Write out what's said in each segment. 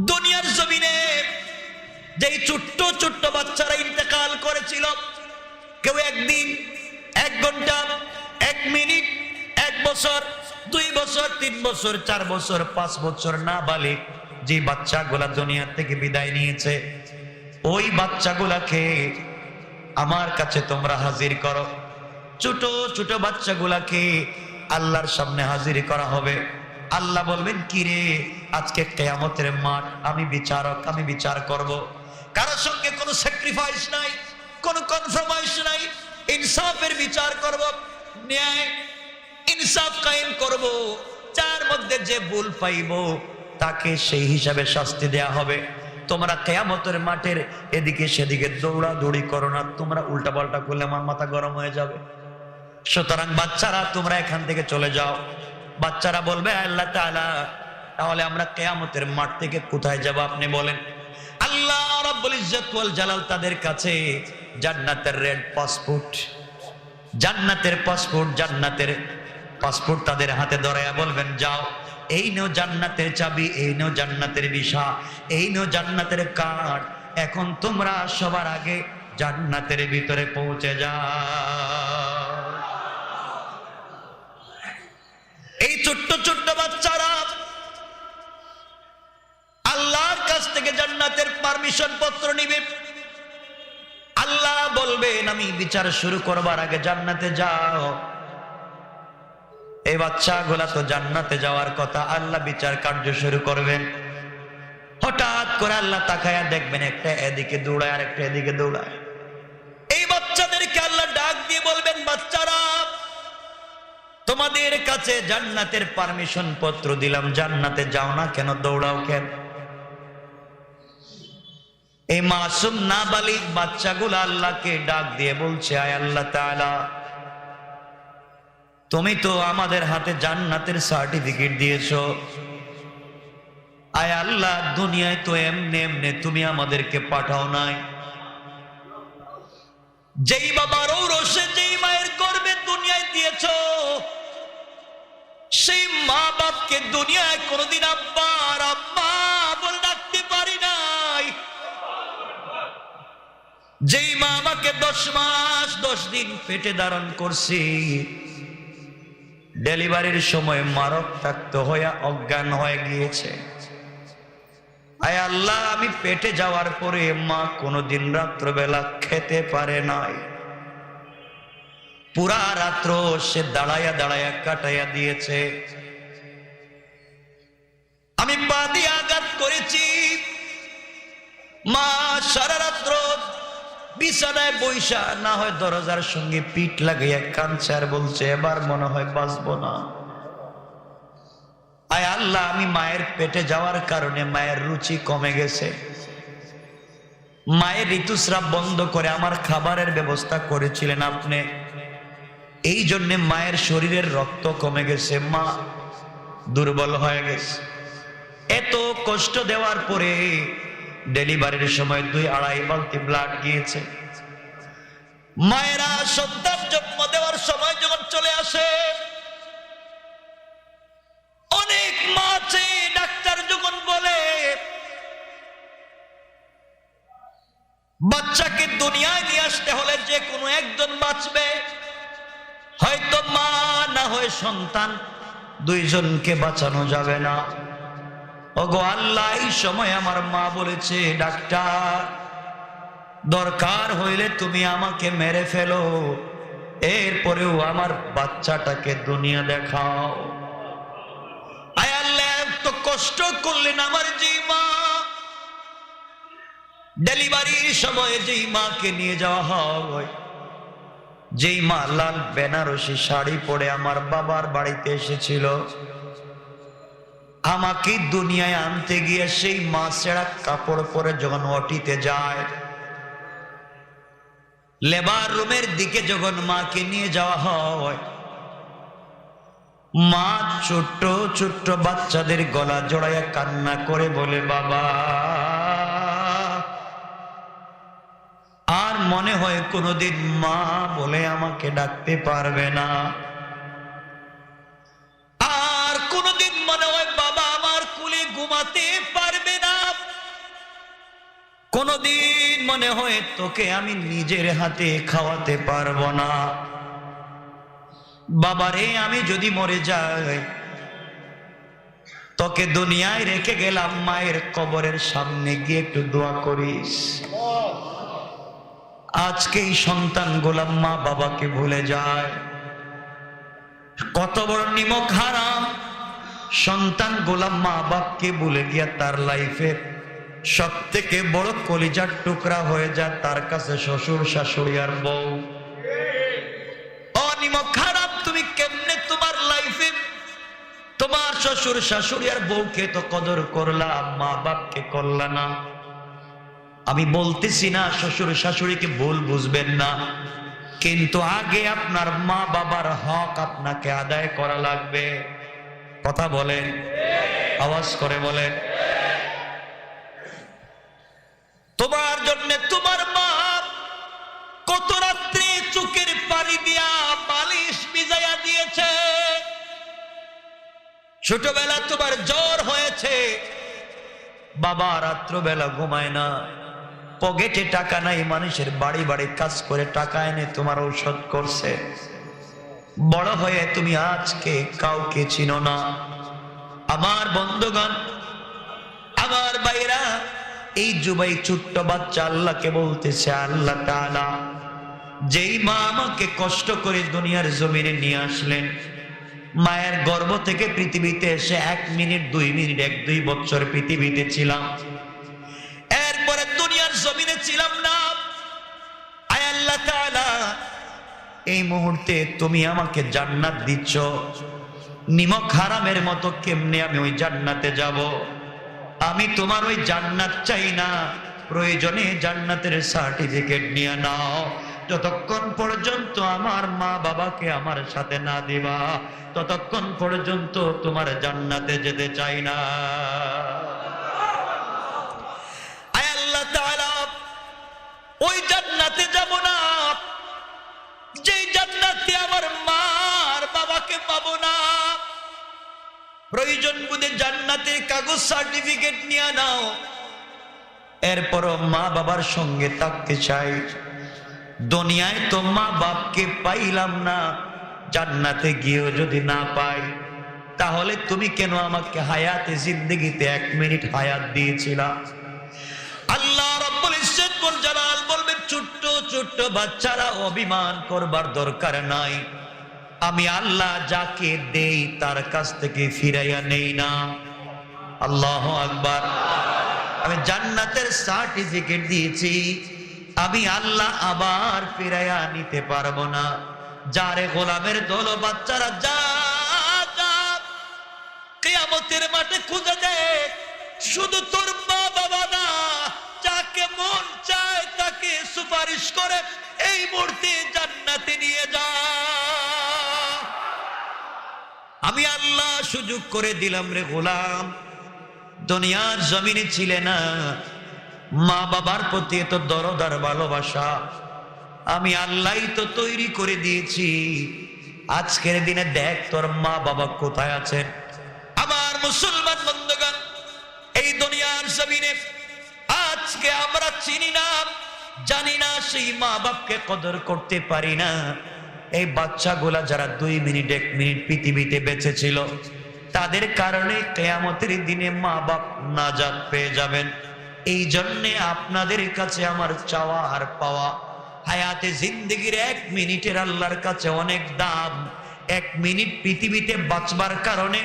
দুনিয়ার জমিনে যেই ছোট্ট ছোট্ট বাচ্চারা ইন্তেকাল করেছিল, কেউ একদিন, 1 ঘন্টা, 1 মিনিট, 1 বছর, 2 বছর, 3 বছর, 4 বছর, 5 বছর নাবালিগ যে বাচ্চাগুলা দুনিয়া থেকে বিদায় নিয়েছে, ওই বাচ্চাগুলাকে আমার কাছে তোমরা হাজির করো। ছোট ছোট বাচ্চাগুলাকে আল্লাহর সামনে হাজির করা হবে। আল্লাহ বলবেন, কি রে, আজকে কিয়ামতের মাঠ, আমি বিচারক, আমি বিচার করব। কারোর সঙ্গে কোনো স্যাক্রিফাইস নাই, কোনো কনফার্মাইজ নাই, ইনসাফের বিচার করব, ন্যায় ইনসাফ কায়েম করব। যার মধ্যে যে ভুল পাইব তাকে সেই হিসাবে শাস্তি দেয়া হবে। তোমরা কিয়ামতের মাঠের এদিকে সেদিকে দৌড়াদৌড়ি করো না, তোমরা উল্টাপাল্টা করলে আমার মাথা গরম হয়ে যাবে। সুতরাং বাচ্চারা, তোমরা এখান থেকে চলে যাও। বাচ্চারা বলবে, আল্লাহ তাআলা, তাহলে আমরা কিয়ামতের মাঠ থেকে কোথায় যাব আপনি বলেন। আল্লাহ রাব্বুল ইজ্জত ওয়াল জালাল তাদের কাছে জান্নাতের রেড পাসপোর্ট, জান্নাতের পাসপোর্ট, জান্নাতের পাসপোর্ট তাদের হাতে ধরায়া বলবেন, যাও, এই নেও জান্নাতের চাবি, এই নেও জান্নাতের ভিসা, এই নেও জান্নাতের কার্ড। এখন তোমরা সবার আগে জান্নাতের ভিতরে পৌঁছে যাও। এই ছোট্ট ছোট্ট বাচ্চারা আল্লাহর কাছ থেকে জান্নাতের পারমিশন পত্র নিবে। আল্লাহ বলবেন, আমি বিচার শুরু করবার আগে জান্নাতে যাও। এই বাচ্চাগুলা তো জান্নাতে যাওয়ার কথা, আল্লাহ বিচার কার্য শুরু করবেন। হঠাৎ করে আল্লাহ তাকায়া দেখবেন, একটা এদিকে দৌড়ায় আর একটা এদিকে দৌড়ায়। এই বাচ্চাদেরকে আল্লাহ ডাক দিয়ে বলবেন, বাচ্চারা, তোমাদের কাছে জান্নাতের পারমিশন পত্র দিলাম, জান্নাতে যাও না কেন, দৌড়াও কেন? এই মাসুম নাবালিগ বাচ্চাগুলো আল্লাহকে ডাক দিয়ে বলছে, আয় আল্লাহ তাআলা, তুমি তো আমাদের হাতে জান্নাতের সার্টিফিকেট দিয়েছো। আয় আল্লাহ, দুনিয়ায় তো এমনি এমনি তুমি আমাদেরকে পাঠাও নাই। যেই বাবার ঔরসে, যেই মায়ের গর্ভে দুনিয়ায় দিয়েছো, সেই মা বাপকে দুনিয়ায় কোনোদিন আব্বা আর আম্মা বলে ডাকতে পারি নাই। যেই মা আমাকে 10 মাস 10 দিন পেটে ধারণ করছি, ডেলিভারির সময় মারক্তাক্ত হয়ে অজ্ঞান হয়ে গিয়েছে। আয় আল্লাহ, আমি পেটে যাওয়ার পরে মা কোনোদিন রাত্রবেলা খেতে পারে নাই। পুরা রাত্র সে দাঁড়ায়া দাঁড়ায়া কাটাইয়া দিয়েছে। আমি পা দিয়ে আঘাত করেছি, মা সারা রাত্র বিছানায় বৈশা, না হয় দরজার সঙ্গে পিঠ লাগাইয়া কাঁদছে আর বলছে, এবার মনে হয় বাঁচবো না। আয় আল্লাহ, আমি মায়ের পেটে যাওয়ার কারণে মায়ের রুচি কমে গেছে। মায়ের ঋতুস্রাব বন্ধ করে আমার খাবারের ব্যবস্থা করেছিলেন আপনি, এই জন্য মায়ের শরীরের রক্ত কমে গেছে, মা দুর্বল হয়ে গেছে। এত কষ্ট দেওয়ার পরে ডেলিভারির সময় 2-2.5 বালতি ব্লাড গিয়েছে। মায়েরা সন্তান জন্ম দেওয়ার সময় যখন চলে আসে, অনেক মা আছে, ডাক্তার যখন বলে বাচ্চাকে দুনিয়ায় নিয়ে আসতে হলে যে কোনো একজন বাঁচবে, হয়তো মা না হয় সন্তান, 2 জনকে বাঁচানো যাবে না। ওগো আল্লাহ, এই সময় আমার মা বলেছে, ডাক্তার, দরকার হইলে তুমি আমাকে মেরে ফেলো, এরপরেও আমার বাচ্চাটাকে দুনিয়া দেখাও। আয় আল্লাহ, এত কষ্ট করলেন আমার যেই মা, ডেলিভারির সময় যেই মাকে নিয়ে যাওয়া হয়, যেই মা লাল বেনারসি শাড়ি পরে আমার বাবার বাড়িতে এসেছিল, আমাকে দুনিয়ায় আনতে গিয়ে সেই মা ছেঁড়া কাপড় পরে যখন ওটিতে যায়, লেবার রুমের দিকে যখন মাকে নিয়ে যাওয়া হয়, মা ছোট্ট ছোট্ট বাচ্চাদের গলা জড়াইয়া কান্না করে বলে, বাবা, আর মনে হয় কোনোদিন মা বলে আমাকে ডাকতে পারবে না, আর কোনোদিন মনে হয় বাবা আমার কুলে ঘুমাতে পারবে না। কোনদিন মনে হয় তোকে আমি নিজের হাতে খাওয়াতে পারবো না। বাবারে, আমি যদি মরে যাই, তোকে দুনিয়ায় রেখে গেলাম, মায়ের কবরের সামনে গিয়ে একটু দোয়া করিস। আজকে এই সন্তানগুলা মা বাবাকে ভুলে যায়। কত বড় নিমক হারাম! সন্তানগুলা মা বাপকে ভুলে গিয়া তার লাইফের সব থেকে বড় কলিজার টুকরা হয়ে যায় তার কাছে শ্বশুর শাশুড়ি আর বউ। নিমক হারাম! তুমি কেমনে তোমার লাইফে তোমার শ্বশুর শাশুড়ি আর বউকে তো কদর করলা, মা বাপকে করলা না। আমি বলতেছি না শ্বশুর শাশুড়িকে ভুল বুঝবেন না, কিন্তু আগে আপনার মা বাবার হক আপনাকে আদায় করা লাগবে। কথা বলেন, আওয়াজ করে বলেন। তোমার জন্য তোমার মা কত রাত্রে চোখের পানি দিয়া বালিশ ভিজাইয়া দিয়েছে। ছোটবেলা তোমার জ্বর হয়েছে, বাবা রাত্রবেলা ঘুমায় না, পকেটে টাকা নাই, মানুষের বাড়ি বাড়ি কাজ করে টাকা এনে তোমার ঔষধ করছে। বড় হয়ে তুমি আজকে কাউকে চিনো না। আমার বন্ধুগণ, আমার ভাইরা, এই যুবাই ছোট্ট বাচ্চা আল্লাহকে বলতেছে, আল্লাহ তাআলা যেই মা আমাকে কষ্ট করে দুনিয়ার জমিনে নিয়ে আসলেন, মায়ের গর্ভ থেকে পৃথিবীতে এসে 1 মিনিট 2 মিনিট 1-2 বছর পৃথিবীতে ছিলাম, এরপরে দুনিয়ার জমিনে ছিলাম না। আয় আল্লাহ তাআলা, এই মুহূর্তে তুমি আমাকে জান্নাত দিচ্ছ, নিমক হারামের মতো কেমনে আমি ওই জান্নাতে যাব? আমি তোমার ওই জান্নাত চাই না, প্রয়োজনে জান্নাতের সার্টিফিকেট নিয়ে নাও। যতক্ষণ পর্যন্ত আমার মা বাবাকে আমার সাথে না দিবা, ততক্ষণ পর্যন্ত তোমার জান্নাতে যেতে চাই না। আয় আল্লাহ তাআলা, ওই জান্নাতে যাব না যেই জান্নাতে আমার মা আর বাবাকে পাবো না। প্রয়োজন বুঝে জান্নাতের কাগজ সার্টিফিকেট নিয়ে নাও, এরপরও মা বাবার সঙ্গে থাকতে চাই। দুনিয়ায় তো মা বাপকে পাইলাম না, জান্নাতে গিয়েও যদি না পাই, তাহলে তুমি কেন আমাকে হায়াতে জিন্দেগিতে 1 মিনিট হায়াত দিয়েছিলা? আল্লাহ রাব্বুল ইজ্জত ওয়াল জালাল বলবেন, ছোট্ট ছোট্ট বাচ্চারা অভিমান করবার দরকার নাই। আমি আল্লাহ যাকে দেই তার কাছ থেকে ফিরাইয়া নেই না। আল্লাহু আকবার। আমি জান্নাতের সার্টিফিকেট দিয়েছি, আমি আল্লাহ আবার ফিরাইয়া নিতে পারবো না। যারে গোলামের দল বাচ্চারা, যা যা কিয়ামতের মাঠে খুঁজে দেখ, শুধু তোর মা বাবা না, যাকে মন চায় তাকে সুপারিশ করে এই মুহূর্তে জান্নাতে নিয়ে যা। আমি আল্লাহ সুযোগ করে দিলাম রে গোলাম, দুনিয়ার জমিনে ছিলে না, মা বাবার প্রতি এত দরদ আর ভালোবাসা আমি আল্লাহই তো তৈরি করে দিয়েছি। আজকের দিনে দেখ তোর মা বাবা কোথায় আছেন। আমার মুসলমান বন্ধুগণ, এই দুনিয়ার জমিনে আজকে আমরা চিনি না, জানি না, সেই মা বাপকে কদর করতে পারি না। এই বাচ্চাগুলা যারা 2 মিনিট 1 মিনিট পৃথিবীতে বেঁচে ছিল, তাদের কারণে কিয়ামতের দিনে মা বাপ নাজাত পেয়ে যাবেন। এই জন্যে আপনাদের কাছে আমার চাওয়া আর পাওয়া, হায়াতে জিন্দেগির 1 মিনিটের আল্লাহর কাছে অনেক দাম। 1 মিনিট পৃথিবীতে বাঁচবার কারণে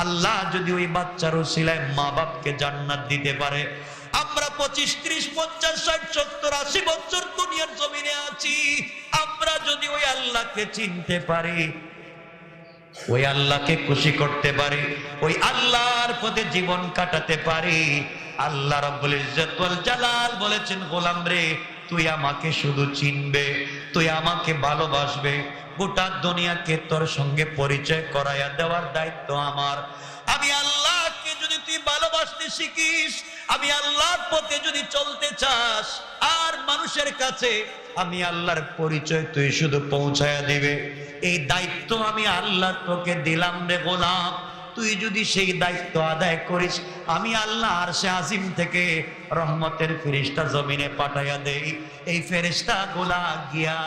আল্লাহ যদি ওই বাচ্চার উসিলায় মা বাপকে জান্নাত দিতে পারে, আমরা 25, 30, 50, 60, 70, 80 বছর দুনিয়ার জমিনে আছি, আমরা যদি ওই আল্লাহকে চিনতে পারি, ওই আল্লাহকে খুশি করতে পারি, ওই আল্লাহর পথে জীবন কাটাতে পারি, আল্লাহ রাব্বুল ইজ্জত ওয়াল জালাল বলেছেন, গোলাম রে, তুই আমাকে শুধু চিনবে, তুই আমাকে ভালোবাসবে, গোটা দুনিয়াকে তোর সঙ্গে পরিচয় করাইয়া দেওয়ার দায়িত্ব আমার। আমি আল্লাহকে যদি তুই ভালোবাসতে শিখিস, আমি আল্লাহর পথে যদি চলতে চাস, আর মানুষের কাছে আমি আল্লাহর পরিচয় তুই শুধু পৌঁছায়া দিবে, এই দায়িত্ব আমি আল্লাহ তোকে দিলাম রে গোলাম। তুই যদি সেই দায়িত্ব আদায় করিস, আমি আল্লাহ আরশে আজিম থেকে রহমতের ফেরেশতা জমিনে পাঠাইয়া দেই। এই ফেরেশতা গুলা গিয়া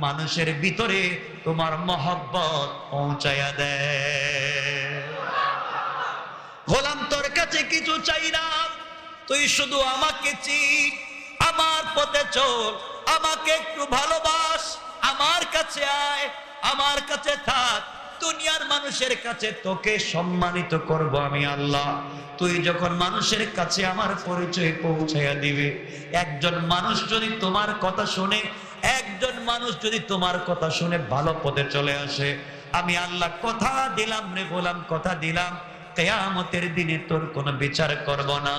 মানুষের ভিতরে তোমার মহব্বত পৌঁছাইয়া দেয়। গোলাম তোর কাছে কিছু চাই না, তুই শুধু আমাকে চিন, আমার পথে চল, আমাকে একটু ভালোবাস, আমার কাছে আয়, আমার কাছে থাক। দুনিয়ার মানুষের কাছে তোকে সম্মানিত করব আমি আল্লাহ। তুই যখন মানুষের কাছে আমার পরিচয় পৌঁছাইয়া দিবে, একজন মানুষ যদি তোমার কথা শুনে, একজন মানুষ যদি তোমার কথা শুনে ভালো পথে চলে আসে, আমি আল্লাহ কথা দিলাম রে গোলাম, কথা দিলাম, কিয়ামতের দিনে তোর কোনো বিচার করব না,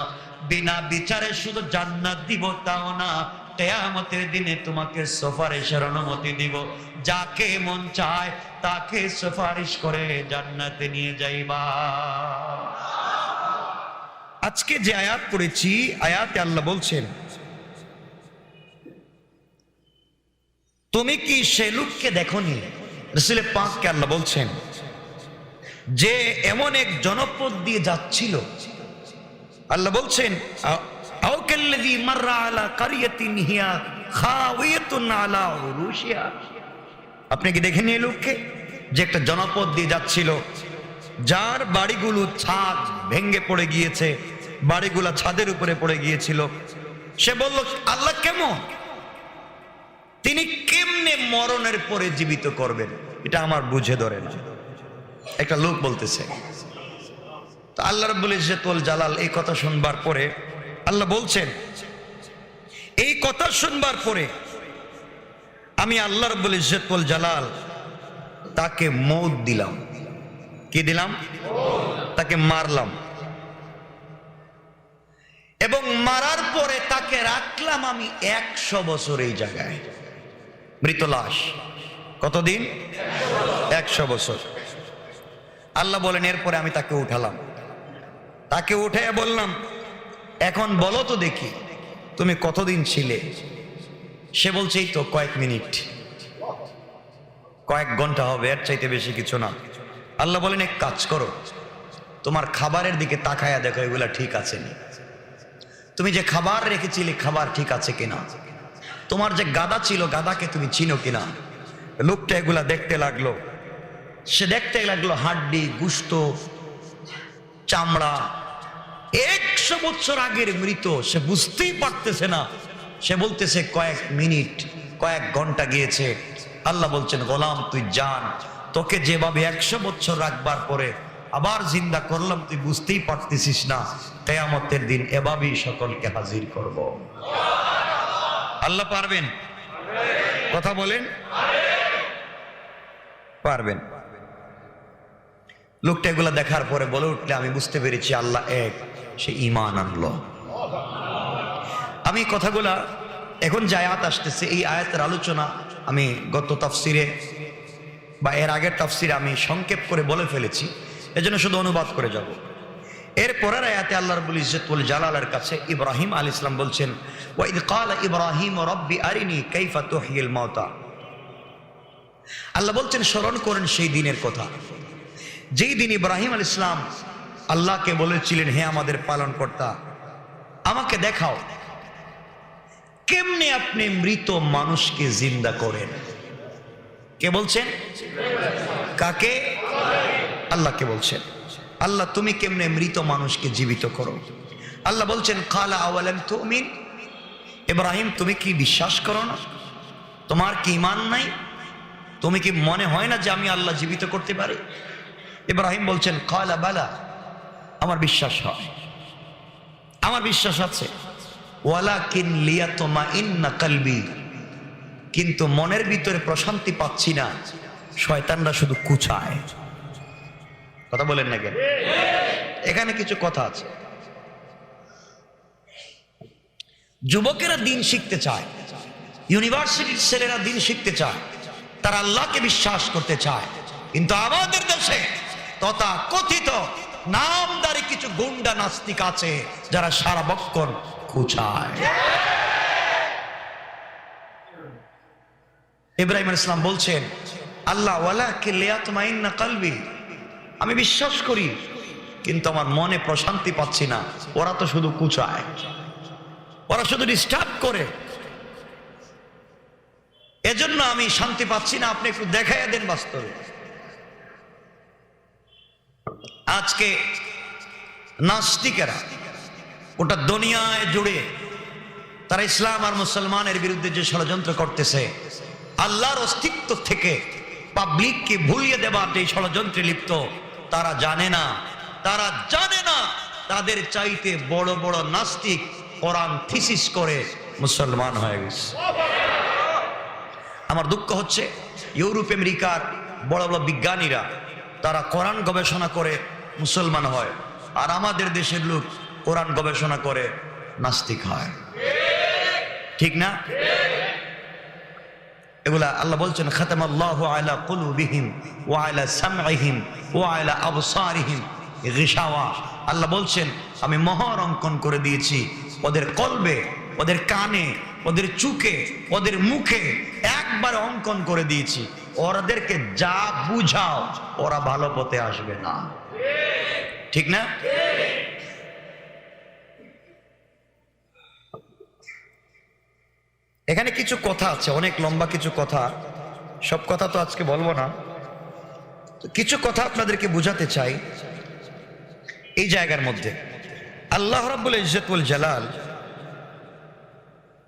বিনা বিচারে শুধু জান্নাত দিব তাও না, কিয়ামতের দিনে তোমাকে সুপারিশের অনুমতি দিব। যাকে মন চায় তাকে সুপারিশ করে জান্নাতে নিয়ে যাইবা। আজকে যে আয়াত পড়েছি, আয়াতে আল্লাহ বলছেন, তুমি কি সে লোককে দেখোনি? রাসূল পাককে আল্লাহ বলছেন যে এমন এক জনপদ দিয়ে যাচ্ছিল, আল্লাহ বলছেন আও কাল্লাযী মাররা আলা কারিয়াতিন হিয়া খাওয়াতুন আলা উরুশিহা। আপনি কি দেখেন এই লোককে যে একটা জনপদ দিয়ে যাচ্ছিল, যার বাড়িগুলো ছাদ ভেঙে পড়ে গিয়েছে, বাড়িগুলো ছাদের উপরে পড়ে গিয়েছিল। সে বলল আল্লাহ কেমন, তিনি কেমনে মরণের পরে জীবিত করবেন, এটা আমার বুঝে ধরে না। একটা লোক বলতেছে। তো আল্লাহ রাব্বুল ইজ্জত ওয়াল জালাল এই কথা শুনবার পরে আল্লাহ বলছেন, এই কথা শুনবার পরে আমি আল্লাহ রাব্বুল ইজ্জত ওয়াল জালাল তাকে মওত দিলাম। কি দিলাম? তাকে মারলাম, এবং মারার পরে তাকে রাখলাম আমি 100 বছর এই জায়গায়, মৃত লাশ। কতদিন? 100 বছর। আল্লাহ বলেন এরপরে আমি তাকে উঠালাম, তাকে উঠে বললাম এখন বলো তো দেখি তুমি কতদিন ছিলে? সে বলছে এই তো কয়েক মিনিট, কয়েক ঘন্টা হবে, এর চাইতে বেশি কিছু না। আল্লাহ বলেন এক কাজ করো, তোমার খাবারের দিকে তাকায়া দেখো এগুলা ঠিক আছে না, তুমি যে খাবার রেখেছিলে খাবার ঠিক আছে কিনা, তোমার যে গাদা ছিল গাদাকে তুমি চিনো কিনা। লোকটা এগুলা দেখতে লাগলো, সে দেখতে লাগলো হাড্ডি, গুস্ত, চামড়া, 100 বছর আগের মৃত। সে বুঝতেই পারতেছে না, সে বলতেছে কয়েক মিনিট, কয়েক ঘন্টা গিয়েছে। আল্লাহ বলছেন গোলাম তুই জান, তোকে যেভাবে 100 বছর রাখবার পরে আবার জিন্দা করলাম, তুই বুঝতেই পারতেছিস না, কিয়ামতের দিন এভাবেই সকলকে হাজির করব। আল্লাহ পারবেন? কথা বলেন, পারবেন? লোকটা এগুলা দেখার পরে বলে উঠলে আমি বুঝতে পেরেছি আল্লাহ এক, সে ঈমান আনলো। আমি কথাগুলা এখন যে আয়াত আসতেছে এই আয়াতের আলোচনা আমি গত তাফসিরে বা এর আগের তাফসিরে আমি সংক্ষেপ করে বলে ফেলেছি, এজন্য শুধু অনুবাদ করে যাব। এর পরের আয়াতে আল্লাহ রাব্বুল ইজ্জত ওয়াল জালালের কাছে ইব্রাহিম আলাইহিস সালাম বলছেন ওয়া ইয ক্বালা ইব্রাহিম রাব্বি আরিনি কাইফা তুহয়িল মাউতা। আল্লাহ বলছেন স্মরণ করেন সেই দিনের কথা, যেই দিন ইব্রাহিম আলাইহিস সালাম আল্লাহকে বলেছিলেন হে আমাদের পালনকর্তা, আমাকে দেখাও কেমনে আপনি মৃত মানুষকে জিন্দা করেন। কে বলছেন? কাকে? আল্লাহকে বলছেন, আল্লাহ তুমি কেমনে মৃত মানুষকে জীবিত করো। আল্লাহ বলছেন ক্বালা আওয়ালাম তুমিন, ইব্রাহিম তুমি কি বিশ্বাস করো না? তোমার কি ঈমান নাই? তুমি কি মনে হয় না যে আমি আল্লাহ জীবিত করতে পারি? ইব্রাহিম বলছেন ক্বালা বালা, আমার বিশ্বাস হয়, আমার বিশ্বাস আছে, ওয়ালাকিন লিয়াতমাইন্না কলবি, কিন্তু মনের ভিতরে প্রশান্তি পাচ্ছি না, শয়তানরা শুধু কুচায়। কথা বলেন না কেন? এখানে কিছু কথা আছে। যুবকেরা দিন শিখতে চায়, ইউনিভার্সিটির ছেলেরা দিন শিখতে চায়, তারা আল্লাহকে বিশ্বাস করতে চায়, কিন্তু আমাদের দেশে তথা কথিত নামদারি কিছু গুন্ডা নাস্তিক আছে যারা সারা বক্ষণ কুচায়। ইব্রাহিম আলাইহিস সালাম বলছেন আল্লাহ ওয়ালাকিন লিয়াতমাইন্না কলবি, আমি বিশ্বাস করি, কিন্তু আমার মনে প্রশান্তি পাচ্ছি না। ওরা তো শুধু কুচায়, ওরা শুধু ডিস্টার্ব করে, এজন্য আমি শান্তি পাচ্ছি না। আপনি একটু দেখাইয়া দেন বাস্তবে। আজকে নাস্তিকেরা ওটা দুনিয়ায় জুড়ে তারা ইসলাম আর মুসলমানের বিরুদ্ধে যে ষড়যন্ত্র করতেছে, আল্লাহর অস্তিত্ব থেকে পাবলিককে ভুলিয়ে দেবার যে ষড়যন্ত্রে লিপ্ত, তারা জানে না, তারা জানে না তাদের চাইতে বড় বড় নাস্তিক কোরআন থিসিস করে মুসলমান হয়ে গেছে। আমার দুঃখ হচ্ছে ইউরোপ আমেরিকার বড় বড় বিজ্ঞানীরা তারা কোরআন গবেষণা করে মুসলমান হয়, আর আমাদের দেশের লোক কোরআন গবেষণা করে নাস্তিক হয়। ঠিক না? এগুলা আল্লাহ বলছেন খাতামাল্লাহু আলা কুলুবিহিম ওয়া আলা সামঈহিম ওয়া আলা আবসারিহিম গিশাওয়া। আল্লাহ বলছেন আমি মোহর অঙ্কন করে দিয়েছি ওদের কলবে, ওদের কানে, ওদের চুকে, ওদের মুখে, একবার অঙ্কন করে দিয়েছি। ওদেরকে যা বুঝাও ওরা ভালো পথে আসবে না। ঠিক না? এখানে কিছু কথা আছে, অনেক লম্বা কিছু কথা, সব কথা তো আজকে বলবো না। কিছু কথা আপনাদেরকে বুঝাতে চাই। এই জায়গার মধ্যে আল্লাহ রাব্বুল ইজ্জত ওয়াল জালাল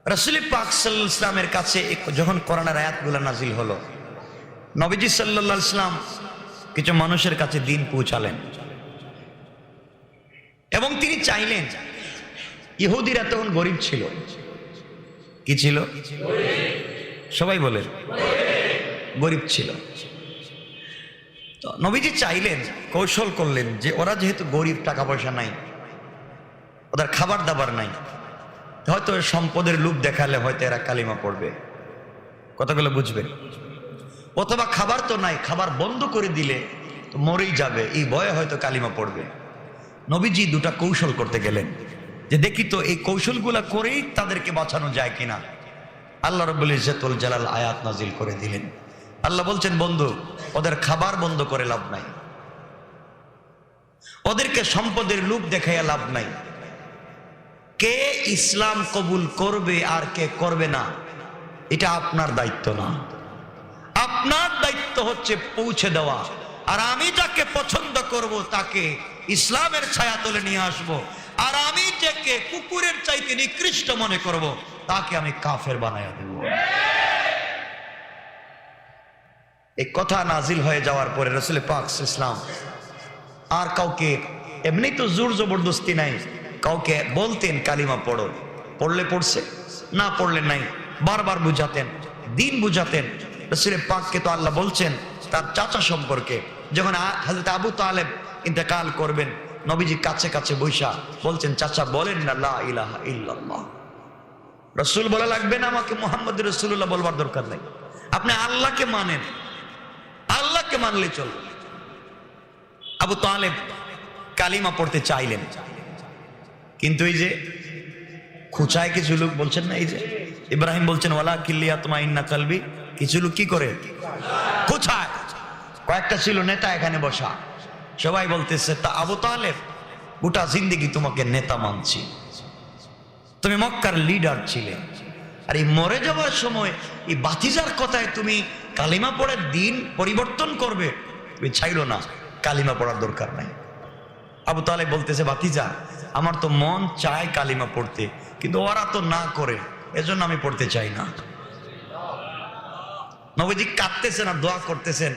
রাসূল পাক সাল্লাল্লাহু আলাইহি ওয়াসাল্লামের কাছে যখন কোরআনের আয়াতগুলো নাজিল হলো, নবীজি সাল্লাল্লাহু আলাইহি ওয়াসাল্লাম কিছু মানুষের কাছে দিন পৌঁছালেন এবং তিনি চাইলেন, ইহুদিরা তখন গরিব ছিল। কি ছিল? সবাই বলেন, গরিব ছিল। তো নবীজি চাইলেন, কৌশল করলেন যে ওরা যেহেতু গরিব, টাকা পয়সা নাই, ওদের খাবার দাবার নাই, হয়তো সম্পদের লোভ দেখালে হয়তো এরা কালিমা পড়বে, কথাগুলো বুঝবেন। অথবা খাবার তো নাই, খাবার বন্ধ করে দিলে তো মরেই যাবে, এই ভয়ে হয়তো কালিমা পড়বে। নবীজি দুটা কৌশল করতে গেলেন যে দেখি তো এই কৌশলগুলা করেই তাদেরকে বাঁচানো যায় কিনা। আল্লাহ রাব্বুল ইজ্জত ওয়াল জালাল আয়াত নাজিল করে দিলেন। আল্লাহ বলছেন, বন্ধু ওদের খাবার বন্ধ করে লাভ নাই, ওদেরকে সম্পদের লোভ দেখাইয়া লাভ নাই। কে ইসলাম কবুল করবে আর কে করবে না এটা আপনার দায়িত্ব না। আপনার দায়িত্ব হচ্ছে পৌঁছে দেওয়া, আর আমি যাকে পছন্দ করব তাকে ইসলামের ছায়াতলে নিয়ে আসব, আর আমি যাকে কুকুরের চাইতে নিকৃষ্ট মনে করব তাকে আমি কাফের বানায়া দেব। এই কথা নাজিল হয়ে যাওয়ার পরে রাসূল পাক সাল্লাল্লাহু আলাইহি ওয়াসাল্লাম আর কাউকে, এমনি তো জোর জবরদস্তি নাই, কাউকে বলতেন কালিমা পড়ো, পড়লে পড়ছে, না পড়লে নাই, বারবার বুঝাতেন, দিন বুঝাতেন। রাসূল পাককে তো আল্লাহ বলছেন তার চাচা সম্পর্কে, যখন হযরত আবু তালেব ইন্তেকাল করবেন, নবীজি কাছে কাছে বৈশা বলছেন, চাচা বলেন না লা ইলাহা ইল্লাল্লাহ। রাসূল বলা লাগবে না আমাকে মুহাম্মদুর রাসূলুল্লাহ বলবার দরকার নাই, আপনি আল্লাহকে মানেন, আল্লাহকে মানলে চলবে। আবু তালেব কালিমা পড়তে চাইলেন, কিন্তু এই যে খুচায় কিছু লোক বলছেন না, এই যে ইব্রাহিম বলছেন ওয়ালা কিল্লিয়া তুমাইন্না কলবি, কিছু লোক কি করে খুচায়। কয়েকটা ছিল নেতা এখানে বসা, সবাই বলতেছে তা আবু তালেব গোটা জিন্দেগি তোমাকে নেতা মানছি, তুমি মক্কার লিডার ছিলে, আর এই মরে যাওয়ার সময় এই বাতিজার কথায় তুমি কালিমা পড়ে দিন পরিবর্তন করবে, তুমি ছাইলো না, কালিমা পড়ার দরকার নাই। আবু তালেব বলতেছে, বাতিজা আমার তো মন চায় কালিমা পড়তে, কিন্তু ওরা তো না করে, এজন্য আমি পড়তে চাই না। নবীজি কাঁদতেছেন আর দোয়া করতেছেন,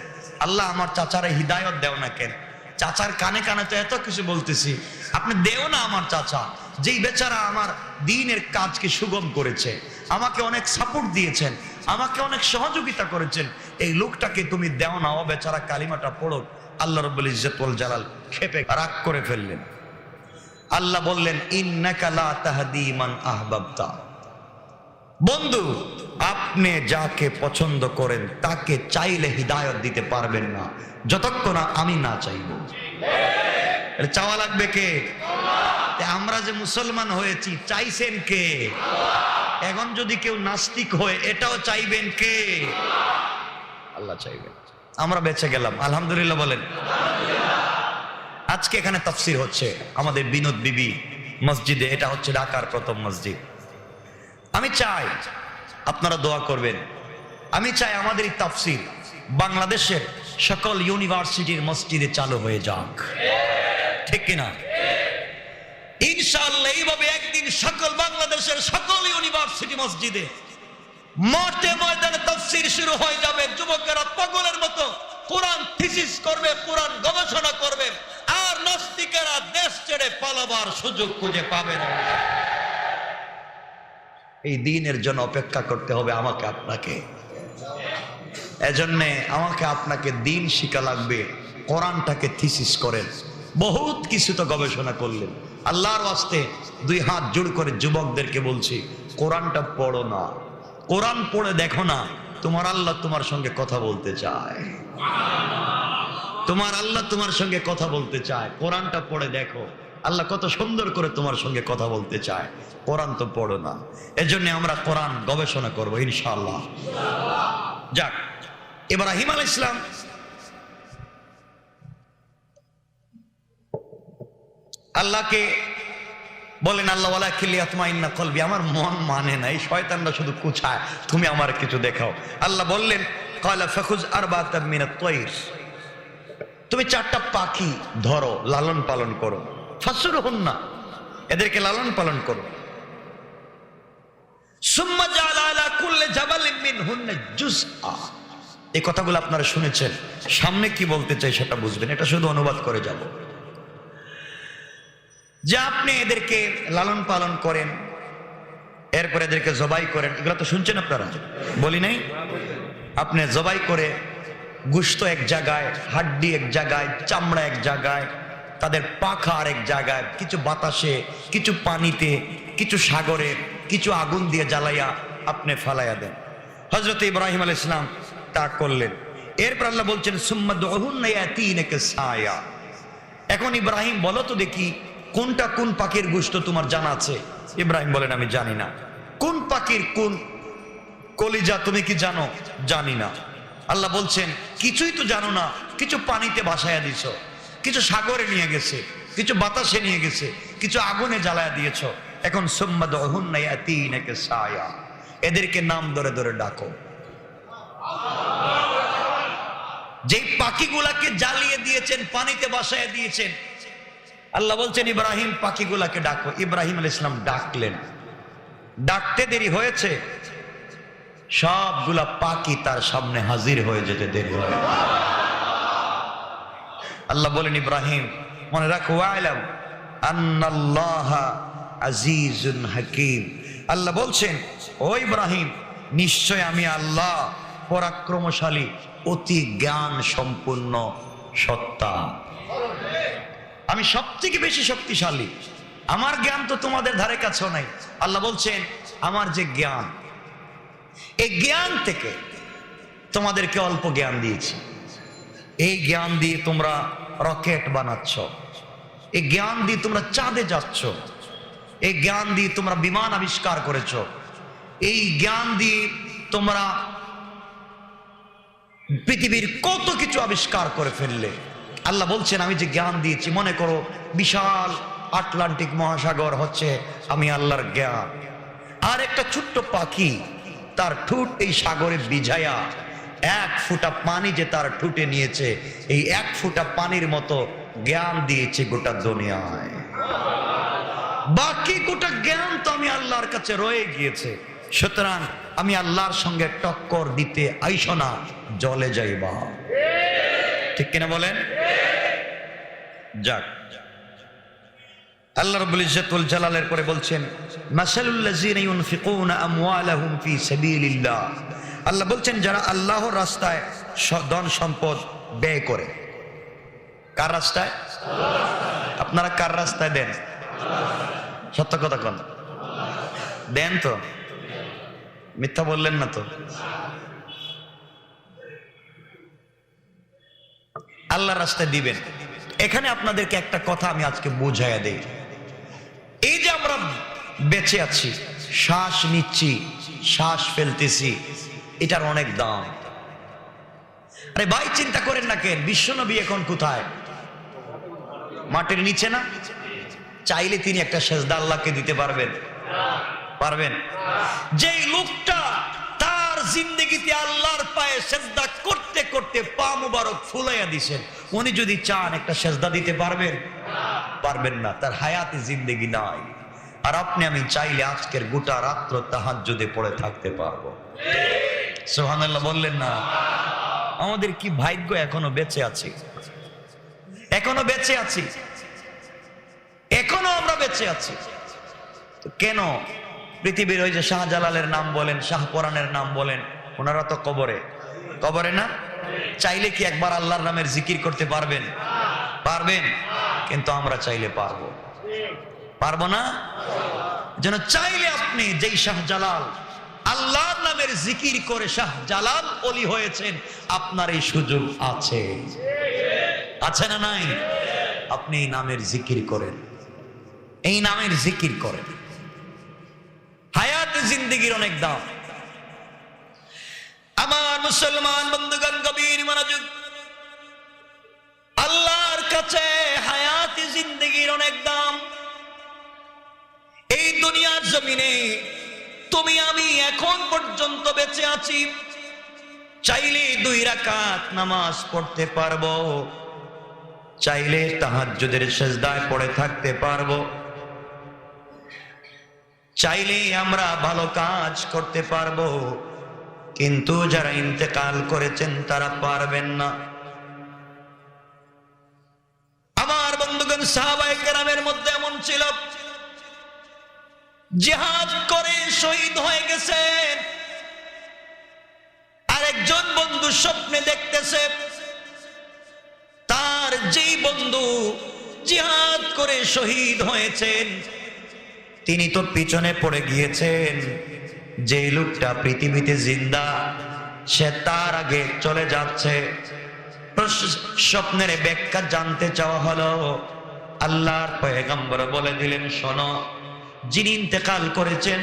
আল্লাহ আমার চাচারে হিদায়ত দেও না কেন, চাচার কানে কানে তো এত কিছু বলতেছি, আপনি দেও না আমার চাচা, যেই বেচারা আমার দ্বীনের কাজকে সুগম করেছে, আমাকে অনেক সাপোর্ট দিয়েছেন, আমাকে অনেক সহযোগিতা করেছেন, এই লোকটাকে তুমি দেও না, ও বেচারা কালিমাটা পড়ো। আল্লাহ রাব্বুল ইজ্জত ওয়াল জালাল খেপে রাগ করে ফেললেন। আল্লাহ বললেন, ইন্নাকা লা তাহদি মান আহবাবতা, বন্ধু আপনি যাকে পছন্দ করেন তাকে চাইলে হিদায়ত দিতে পারবেন না যতক্ষণ না আমি না চাইব। চাওয়া লাগবে কে? আমরা যে মুসলমান হয়েছি চাইছেন কে? এখন যদি কেউ নাস্তিক হয় এটাও চাইবেন কে? আল্লাহ চাইবেন। আমরা বেঁচে গেলাম, আলহামদুলিল্লাহ বলেন। আজকে এখানে তাফসীর হচ্ছে আমাদের বিনোদ বিবি মসজিদে। এটা হচ্ছে ঢাকার প্রথম মসজিদ। আমি চাই আপনারা দোয়া করবেন। আমি চাই আমাদের এই তাফসীর বাংলাদেশের সকল ইউনিভার্সিটির মসজিদে চালু হয়ে যাক, ঠিক কিনা? ইনশাআল্লাহ এইভাবে একদিন সকল বাংলাদেশের সকল ইউনিভার্সিটি মসজিদে মাঠে ময়দানে তাফসীর শুরু হয়ে যাবে। যুবকেরা পাগলের মতো কোরআন থিসিস করবে, কোরআন গবেষণা করবে, আর নাস্তিকেরা দেশ ছেড়ে পালাবার সুযোগ খুঁজে পাবে না। এই দিনের জন্য অপেক্ষা করতে হবে আমাকে আপনাকে। এজন্যে আমাকে আপনাকে দিন শিখা লাগবে। কোরআনটাকে থিসিস করেন, বহুত কিছু তো গবেষণা করলেন। আল্লাহর ওয়াস্তে দুই হাত জোড় করে যুবকদেরকে বলছি, কোরআনটা পড়ো না, কোরআন পড়ে দেখো না, তোমার আল্লাহ তোমার সঙ্গে কথা বলতে চায়। তোমার আল্লাহ তোমার সঙ্গে কথা বলতে চায়। কোরআনটা পড়ে দেখো, আল্লাহ কত সুন্দর করে তোমার সঙ্গে কথা বলতে চায়। কোরআন তো পড়ো না। এজন্য আমরা কোরআন গবেষণা করবো ইনশাআল্লাহ। যাক, ইব্রাহিম আলাইহিস সালাম আল্লাহকে বলেন, আল্লাহ ওয়ালা কিলিয়াতমাইন্না কলবি, আমার মন মানে না, এই শয়তানরা শুধু কুছায়, তুমি আমার কিছু দেখাও। আল্লাহ বললেন, ক্বালা ফাখুজ আরবাতাম মিনাত তায়র, তুমি 4টা পাখি ধরো, লালন পালন করো। ফাসরুহুন্না, এদেরকে লালন পালন করো। সুম্মা জাআলা আলা কুল্লি জাবালিন মিনহুন্না জুজআ, এই কথাগুলো আপনারা শুনেছেন। সামনে কি বলতে চাই সেটা বুঝবেন, এটা শুধু অনুবাদ করে যাব। যে আপনি এদেরকে লালন পালন করেন, এরপরে এদেরকে জবাই করেন, এগুলো তো শুনছেন আপনারা, বলি নাই? আপনি জবাই করে গোশত এক জায়গায়, হাড্ডি এক জায়গায়, চামড়া এক জায়গায়, তাদের পাখা আর এক জায়গায়, কিছু বাতাসে, কিছু পানিতে, কিছু সাগরে, কিছু আগুন দিয়ে জ্বালাইয়া আপনি ফালাইয়া দেন। হযরত ইব্রাহিম আলাইহিস সালাম তা করলেন। এরপর আল্লাহ বলছেন, সুম্মা দুহুন্না ইয়াতিনাকা সায়া, এখন ইব্রাহিম বলো তো দেখি কোনটা কোন পাখির গোশত তোমার জানা আছে? ইব্রাহিম বলেন, আমি জানি না। কোন পাখির কোন কলিজা তুমি কি জানো? জানি না। আল্লাহ বলছেন, কিছুই তো জানো না, কিছু পানিতে ভাসায়া দিছো, কিছু সাগরে নিয়ে গেছে, কিছু বাতাসে নিয়ে গেছে, কিছু আগুনে জ্বালায়া দিয়েছো। এখন সুম্মা দুহুন্না ইয়াতিনাকা সায়া, এদেরকে নাম ধরে ধরে ডাকো। যেই পাখিগুলাকে জ্বালিয়ে দিয়েছেন, পানিতে ভাসায়া দিয়েছেন, আল্লাহ বলছেন ইব্রাহিম পাখিগুলাকে ডাকো। ইব্রাহিম আলাইহিস সালাম ডাকলেন। ডাকতে দেরি হয়েছে, সবগুলা পাখি তার সামনে হাজির হয়ে যেতে দেরি হয়। আল্লাহ বলেন, ইব্রাহিম মনে রাখো, ওয়াইলাম আন্নাল্লাহা আজিজুন হাকীম। আল্লাহ বলছেন, ও ইব্রাহিম, নিশ্চয় আমি আল্লাহ পরাক্রমশালী, অতি জ্ঞান সম্পূর্ণ সত্তা। আমি সবথেকে বেশি শক্তিশালী। আমার জ্ঞান তো তোমাদের ধারে কাছেও নাই। আল্লাহ বলছেন, আমার যে জ্ঞান, এই জ্ঞান থেকে তোমাদেরকে অল্প জ্ঞান দিয়েছি। এই জ্ঞান দিয়ে তোমরা রকেট বানাচ্ছ, এই জ্ঞান দিয়ে তোমরা চাঁদে যাচ্ছ, এই জ্ঞান দিয়ে তোমরা বিমান আবিষ্কার করেছ, এই জ্ঞান দিয়ে তোমরা পৃথিবীর কত কিছু আবিষ্কার করে ফেললে। আল্লাহ বলছেন, আমি যে জ্ঞান দিয়েছি, মনে করো বিশাল আটলান্টিক মহাসাগর হচ্ছে আমি আল্লাহর জ্ঞান, আর একটা ছোট্ট পাখি তার ঠোঁট এই সাগরে ভিজায়া 1 ফোঁটা পানি যে তার ঠোঁটে নিয়েছে, এই 1 ফোঁটা পানির মতো জ্ঞান দিয়েছে গোটা দুনিয়ায়। বাকি গোটা জ্ঞান তো আমি আল্লাহর কাছে রয়ে গিয়েছে। সুতরাং আমি আল্লাহর সঙ্গে টক্কর দিতে আইসো না, জলে যাইবা। ঠিক কিনা বলেন? যাক, আল্লাহ রাব্বুল ইজ্জাতুল জালালের পরে বলছেন, মাসালুল লাযিনা ইউনফিকুনা আমওয়ালাহুম ফি সাবিলিল্লাহ। আল্লাহ বলছেন, যারা আল্লাহর রাস্তায় ধন সম্পদ ব্যয় করে। কার রাস্তায়? আপনারা কার রাস্তায় দেন? সত্য কথা কোন? দেন তো? মিথ্যা বললেন না তো? আল্লাহর রাস্তায় দিবেন। এখানে আপনাদেরকে একটা কথা আমি আজকে বুঝাইয়া দেই। এই যে আমরা বেঁচে আছি, শ্বাস নিচ্ছি, শ্বাস ফেলতেছি, এটার অনেক দাম। আরে ভাই চিন্তা করেন না কেন, বিশ্বনবী এখন কোথায়? মাটির নিচে না? চাইলে তিনি একটা সেজদা আল্লাহকে দিতে পারবেন? পারবেন? যেই লোকটা তার জিন্দেগিতে আল্লাহর পায়ে সেজদা করতে করতে পা মুবারক ফুলাইয়া দিছেন, উনি যদি চান একটা সেজদা দিতে পারবেন? পারবেন না, তার হায়াতে জিন্দেগি নাই। আর আপনি আমি চাইলে আজকের গোটা রাত্র তাহাজ্জুদে পড়ে থাকতে পারবো। সুবহানাল্লাহ বললেন না? আমাদের কি ভাগ্য, এখনো বেঁচে আছি, এখনো বেঁচে আছি, এখনো আমরা বেঁচে আছি। তো কেন পৃথিবীর ওই যে শাহজালালের নাম বলেন, শাহপরানের নাম বলেন, ওনারা তো কবরে, কবরে না? চাইলে কি একবার আল্লাহর নামের জিকির করতে পারবেন? পারবেন? কিন্তু আমরা চাইলে পারবো? পারবো না। যেন চাইলে আপনি যেই শাহজালাল আল্লাহর নামের জিকির করে শাহজালাল ওলি হয়েছেন, আপনার এই সুযোগ আছে, আছে না নাই? আপনি এই নামের জিকির করেন, এই নামের জিকির করেন। হায়াতে জিন্দেগির অনেক দাম। আমার মুসলমান বন্ধুগণ, গভীর মনোযোগ। আল্লাহর কাছে হায়াতে জিন্দেগির অনেক দাম। এই দুনিয়ার জমিনে তুমি আমি এখন পর্যন্ত বেঁচে আছি, চাইলে 2 রাকাত নামাজ পড়তে পারবো, চাইলে তাহাজ্জুদের সিজদায় পড়ে থাকতে পারবো, চাইলে আমরা ভালো কাজ করতে পারবো, কিন্তু যারা ইন্তেকাল করেছেন তারা পারবেন না। আমার বন্ধুগণ, সাহাবায়ে কেরামের মধ্যে এমন ছিল, জিহাদ করে শহীদ হয়ে গেছেন, আরেকজন বন্ধু স্বপ্নে দেখতেছে তার যেই বন্ধু জিহাদ করে শহীদ হয়েছেন তিনি তো পিছনে পড়ে গিয়েছেন, যে লোকটা পৃথিবীতে জিন্দা সে তার আগে চলে যাচ্ছে। স্বপ্নের ব্যাখ্যা জানতে চাওয়া হলো, আল্লাহর পয়গম্বর বলে দিলেন, শোনো, যিনি ইন্তেকাল করেছেন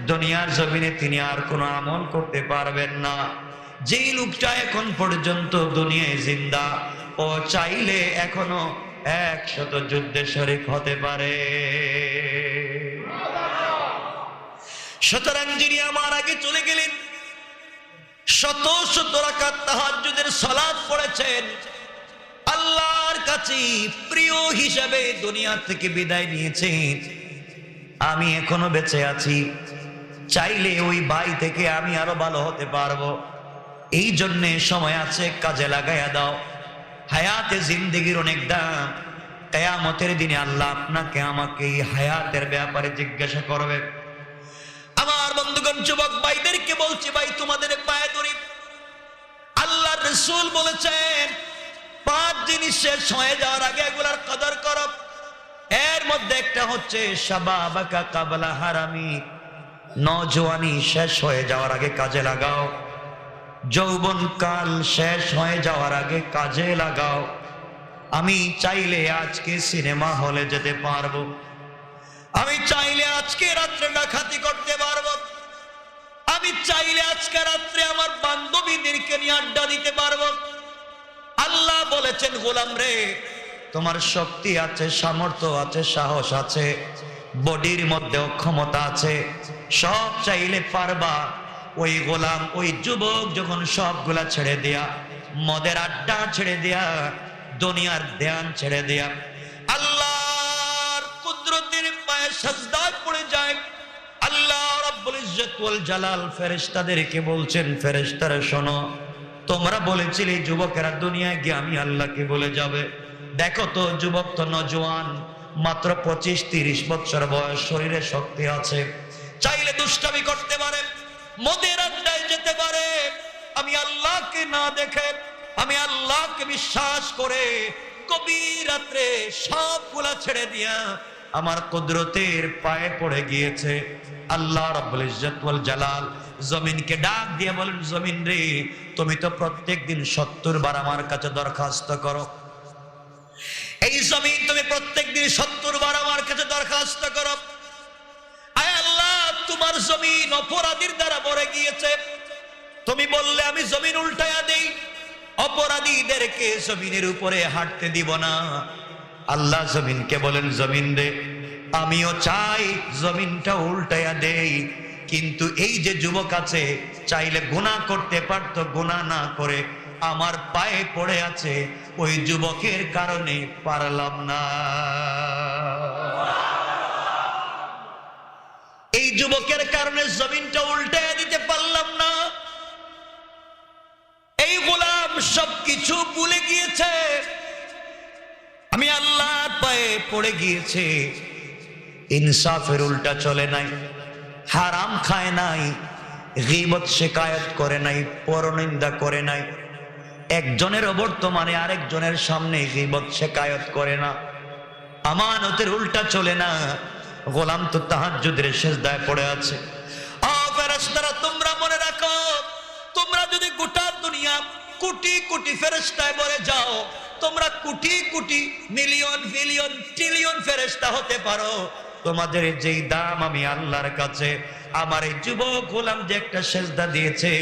দুনিয়ার জমিনে তিনি আর কোনো আমল করতে পারবেন না। যেই লোকটা এখন পর্যন্ত দুনিয়ায় জিন্দা, ও চাইলে এখনো 100 যুদ্ধে শরীক হতে পারে। সুতরাং যিনি আমার আগে চলে গেলেন, শত শত রাকাত তাহাজ্জুদের সালাত পড়েছেন, আল্লাহর কাছে প্রিয় হিসাবে দুনিয়া থেকে বিদায় নিয়েছেন, আমি এখনো বেঁচে আছি, চাইলে ওই ভাই থেকে আমি আরো ভালো হতে পারবো। এই জন্যে সময় আছে, কাজে লাগাইয়া দাও। হায়াতে জিন্দেগির অনেক দাম। কিয়ামতের দিনে আল্লাহ আপনাকে আমাকে এই হায়াতের ব্যাপারে জিজ্ঞাসা করবে। আমার বন্ধুগণ, যুবক ভাইদেরকে বলছি, ভাই তোমাদের পায়ে ধরি, আল্লাহর রাসূল বলেছেন 5 জিনিস শেষ হয়ে যাওয়ার আগে এগুলার কদর করো। এর মধ্যে একটা হচ্ছে শাবাবাকা কাবলা হারামি, নওজোয়ানি শেষ হয়ে যাওয়ার আগে কাজে লাগাও, যৌবন কাল শেষ হয়ে যাওয়ার আগে কাজে লাগাও। আমি চাইলে আজকে সিনেমা হলে যেতে পারবো, আমি চাইলে আজকে রাত্রে ডাকাতি করতে পারবো, আমি চাইলে আজকে রাত্রে আমার বান্ধবীদেরকে নিয়ে আড্ডা দিতে পারবো। আল্লাহ বলেছেন, গোলাম রে, তোমার শক্তি আছে, সামর্থ্য আছে, সাহস আছে, বডির মধ্যে ক্ষমতা আছে, সব চাইলে পারবা। ওই গোলাম, ওই যুবক যখন সবগুলা ছেড়ে দেয়া, মদের আড্ডা ছেড়ে দেয়া, দুনিয়ার ধ্যান ছেড়ে দেয়া, আল্লাহর কুদরতের পায়ে সিজদায় পড়ে যায়, আল্লাহ রাব্বুল ইজ্জত ওয়াল জালাল ফেরেশতাদেরকে বলছেন, ফেরেশতারা শোনো, তোমরা বলেছিলে যুবকেরা দুনিয়ায় গিয়ে আমি আল্লাহকে বলে যাবে। দেখো তো, যুবক তো নওজোয়ান, মাত্র 25-30 বছর বয়স, শরীরে শক্তি আছে, চাইলে দুষ্টামি করতে পারে, মদের আড্ডায় যেতে পারে। আমি আল্লাহকে না দেখে, আমি আল্লাহকে বিশ্বাস করে গভীর রাত্রে সবগুলা ছেড়ে দিয়া আমার কুদরতের পায়ে পড়ে গিয়েছে। আল্লাহ রাব্বুল ইজ্জত ওয়াল জালাল জমিনকে ডাক দিয়ে বলেন, জমিন রে, তুমি তো প্রত্যেকদিন 70 বার আমার কাছে দরখাস্ত করো। এই জমিন, তুমি প্রত্যেকদিন 70 বার আমার কাছে দরখাস্ত করো। আয় আল্লাহ, তোমার জমিন অপরাধীর দ্বারা ভরে গিয়েছে, তুমি বললে আমি জমিন উল্টায়া দেই, অপরাধীদেরকে জমিনের উপরে হাঁটতে দিব না। আল্লাহ জমিনকে বলেন, জমিন রে আমিও চাই জমিনটা উল্টাইয়া দেই, কিন্তু এই যে যুবক আছে চাইলে গুনাহ করতে পারতো, গুনাহ না করে আমার পায়ে পড়ে আছে, ওই যুবকের কারণে পারলাম না। এই যুবকের কারণে জমিনটা উল্টাইয়া দিতে পারলাম না। এই গোলাম সবকিছু ভুলে গিয়েছে, আমি আল্লাহর পায়ে পড়ে গিয়েছে, ইনসাফের উল্টা চলে নাই, হারাম খায় নাই, গীবত শিকায়ত করে নাই, পরনিন্দা করে নাই, একজনের বর্তমানে আরেকজনের সামনে গীবত শিকায়ত করে না, আমানতের উল্টা চলে না। গোলাম তো তাহাজ্জুদের সিজদায় পড়ে আছে। ফেরেশতারা তোমরা মনে রাখো, তোমরা যদি গোটা দুনিয়া কোটি কোটি ফেরেশতায় ভরে যাও, তোমরা crore crore million billion trillion ফেরেশতা হতে পারো, তোমাদের যেই দাম আমি আল্লাহর কাছে, আমার এই যুবক গোলাম যে একটা সিজদা দিয়েছে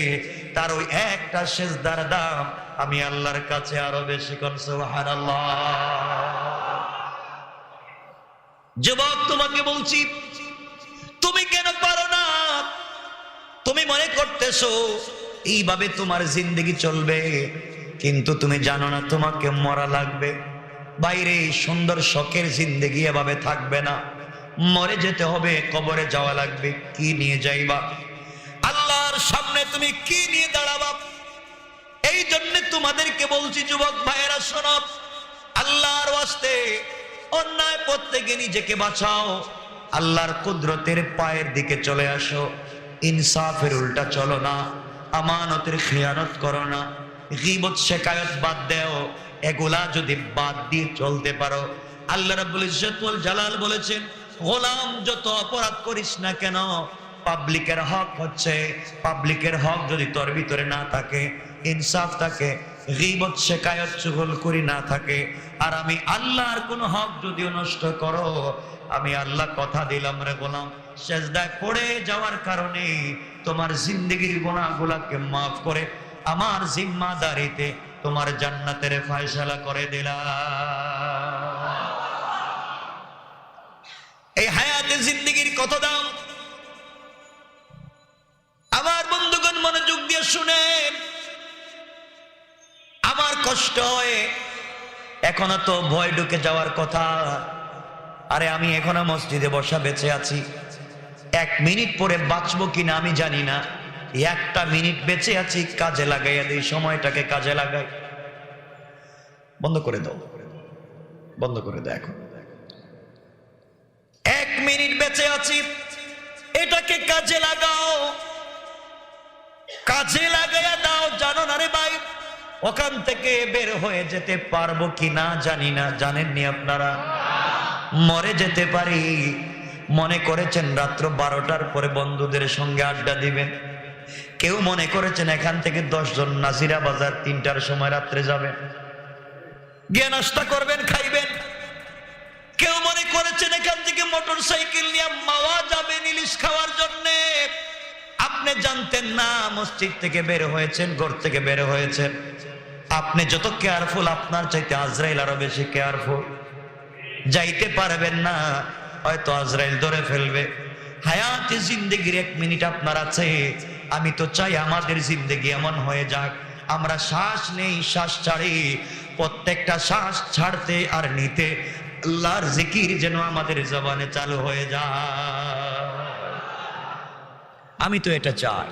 তার ওই একটা সিজদার দাম আমি আল্লাহর কাছে আরো বেশি। কোন সুবহানাল্লাহ। যুবক তোমাকে বলছি, তুমি কেন পারো না? তুমি মনে করতেছো এইভাবে তোমার জিন্দেগি চলবে, কিন্তু তুমি জানো না তোমাকে মরা লাগবে। বাইরে সুন্দর শখের জিন্দেগি এভাবে থাকবে না, মরে যেতে হবে, কবরে যাওয়া লাগবে। কি নিয়ে যাইবা? আল্লাহর সামনে তুমি কি নিয়ে দাঁড়াবা? এই জন্য তোমাদেরকে বলছি যুবক ভাইয়েরা, শোনো, আল্লাহর ওয়াস্তে অন্যায় পথ থেকে নিজেকে বাঁচাও, আল্লাহর কুদরতের পায়ের দিকে চলে আসো, ইনসাফের উল্টা চলো না, আমানতের খেয়ানত করো না, গীবত শিকায়ত বাদ দাও। এগুলা যদি বাদ দিয়ে চলতে পারো, আল্লাহ রাব্বুল ইজ্জত ওয়াল জালাল বলেছেন, গোলাম যত অপরাধ করিস না কেন, পাবলিকের হক হচ্ছে, পাবলিকের হক যদি তোর ভিতরে না থাকে, ইনসাফ থাকে, গীবত শিকায়ত চুগলখড়ি না থাকে, আর আমি আল্লাহর কোন হক যদিও নষ্ট করো, আমি আল্লাহ কথা দিলাম রে গোলাম, সিজদায় পড়ে যাওয়ার কারণে তোমার জিন্দেগির গুনাহগুলোকে মাফ করে আমার জিম্মাদারিতে তোমার জান্নাতের ফয়সালা করে দিলাম। এই হায়াতে জিন্দেগির কত দাম! আমার বন্ধুগণ মনোযোগ দিয়ে শুনেন, আমার কষ্ট হয়, এখনো তো ভয় ঢুকে যাওয়ার কথা। আরে আমি এখনো মসজিদে বসা বেঁচে আছি, 1 মিনিট পরে বাঁচবো কিনা আমি জানি না, 1টা মিনিট বেঁচে আছি, কাজে লাগাইয়া দিই, সময়টাকে কাজে লাগাই। বন্ধ করে দাও, বন্ধ করে দাও। এখন 1 মিনিট বেঁচে আছি, এটাকে কাজে লাগাও, কাজে লাগাইয়া দাও। জানো না রে ভাই, ওখান থেকে বের হয়ে যেতে পারবো কি না জানি না। জানেননি আপনারা? মরে যেতে পারি। মনে করেছেন রাত্র 12টার পরে বন্ধুদের সঙ্গে আড্ডা দিবেন, কেউ মনে করেছেন এখান থেকে 10 জন নাজিরা বাজার 3টার সময় রাত্রে যাবেন, গিয়ে নাস্তা করবেন, খাইবেন। কেউ মনে করেছেন এখান থেকে মোটর সাইকেল নিয়ে মাওয়া যাবেন ইলিশ খাওয়ার জন্য। আপনি জানতেন না মসজিদ থেকে বের হয়েছেন, ঘর থেকে বের হয়েছেন। আপনি যত কেয়ারফুল, আপনার চাইতে আজরাইল আরো বেশি কেয়ারফুল। যাইতে পারবেন না, হয়তো আজরাইল ধরে ফেলবে। হায়াতে জিন্দেগির 1 মিনিট আপনার আছে। আমি তো চাই আমাদের জিন্দেগি এমন হয়ে যাক, আমরা শ্বাস নেই, শ্বাস ছাড়ি, প্রত্যেকটা শ্বাস ছাড়তে আর নিতে আল্লাহর জিকির যেন আমাদের জবানে চালু হয়ে যায়। আমি তো এটা চাই।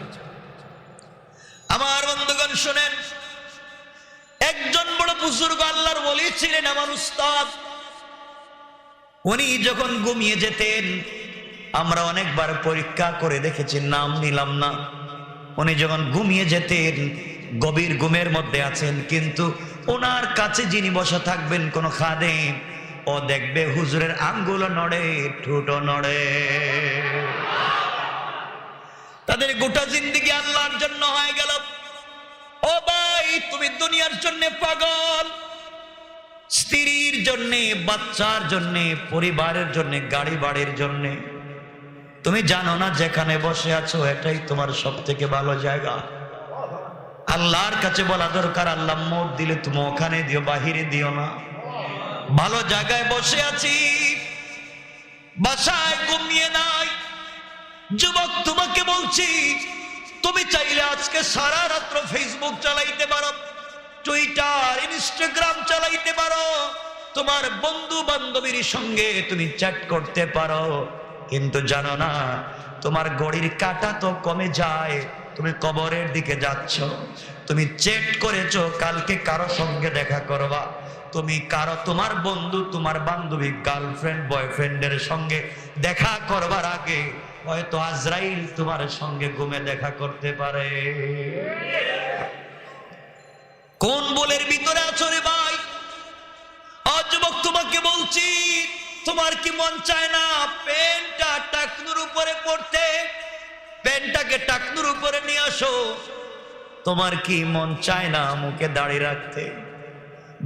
আমার বন্ধুগণ শুনেন, একজন বড় বুজুর্গ আল্লাহর ওলি ছিলেন, আমার উস্তাদ। উনি যখন ঘুমিয়ে যেতেন, আমরা অনেকবার পরীক্ষা করে দেখেছি, নাম নিলাম না। উনি যখন ঘুমিয়ে যেতেন, গভীর ঘুমের মধ্যে আছেন, কিন্তু ওনার কাছে যিনি বসা থাকবেন কোন খাদেম, ও দেখবে হুজুরের আঙ্গুল নড়ে, ঠোঁট নড়ে। তাদের গোটা জিন্দেগি আল্লাহর জন্য হয়ে গেল। ও ভাই, তুমি দুনিয়ার জন্য পাগল, স্ত্রীর জন্য, বাচ্চার জন্য, পরিবারের জন্য, গাড়ি বাড়ির জন্য। তুমি জানো না যেখানে বসে আছো এটাই তোমার সব থেকে ভালো জায়গা। আল্লাহর কাছে বলা দরকার, আল্লাহ মোট দিলে তুমি ওখানে দিও, বাহিরে দিও না। ভালো জায়গায় বসে আছি, বাসায় ঘুমিয়ে নাই। যুবক তোমাকে বলছি, তুমি চাইলে আজকে সারা রাত্র ফেসবুক চালাইতে পারো, টুইটার, ইনস্টাগ্রাম চালাইতে পারো, তোমার বন্ধু বান্ধবীর সঙ্গে তুমি চ্যাট করতে পারো, কিন্তু জানো না তোমার ঘড়ির কাঁটা তো কমে যায়, তুমি কবরের দিকে যাচ্ছ। তুমি চ্যাট করেছো, কালকে কারো সঙ্গে দেখা করবা, তুমি কারো, তোমার বন্ধু, তোমার বান্ধবী, গার্লফ্রেন্ড, বয়ফ্রেন্ডের সঙ্গে দেখা করবার আগে হয়তো আজরাইল তোমার সঙ্গে ঘুমে দেখা করতে পারে। কোন বলের ভিতরে আছো রে ভাই? যুবক তোমাকে বলছি, তোমার কি মন চায় না প্যান্টটা টাকনুর উপরে পড়তে? প্যান্টটাকে টাকনুর উপরে নিয়ে আসো। তোমার কি মন চায় না মুখে দাড়ি রাখতে?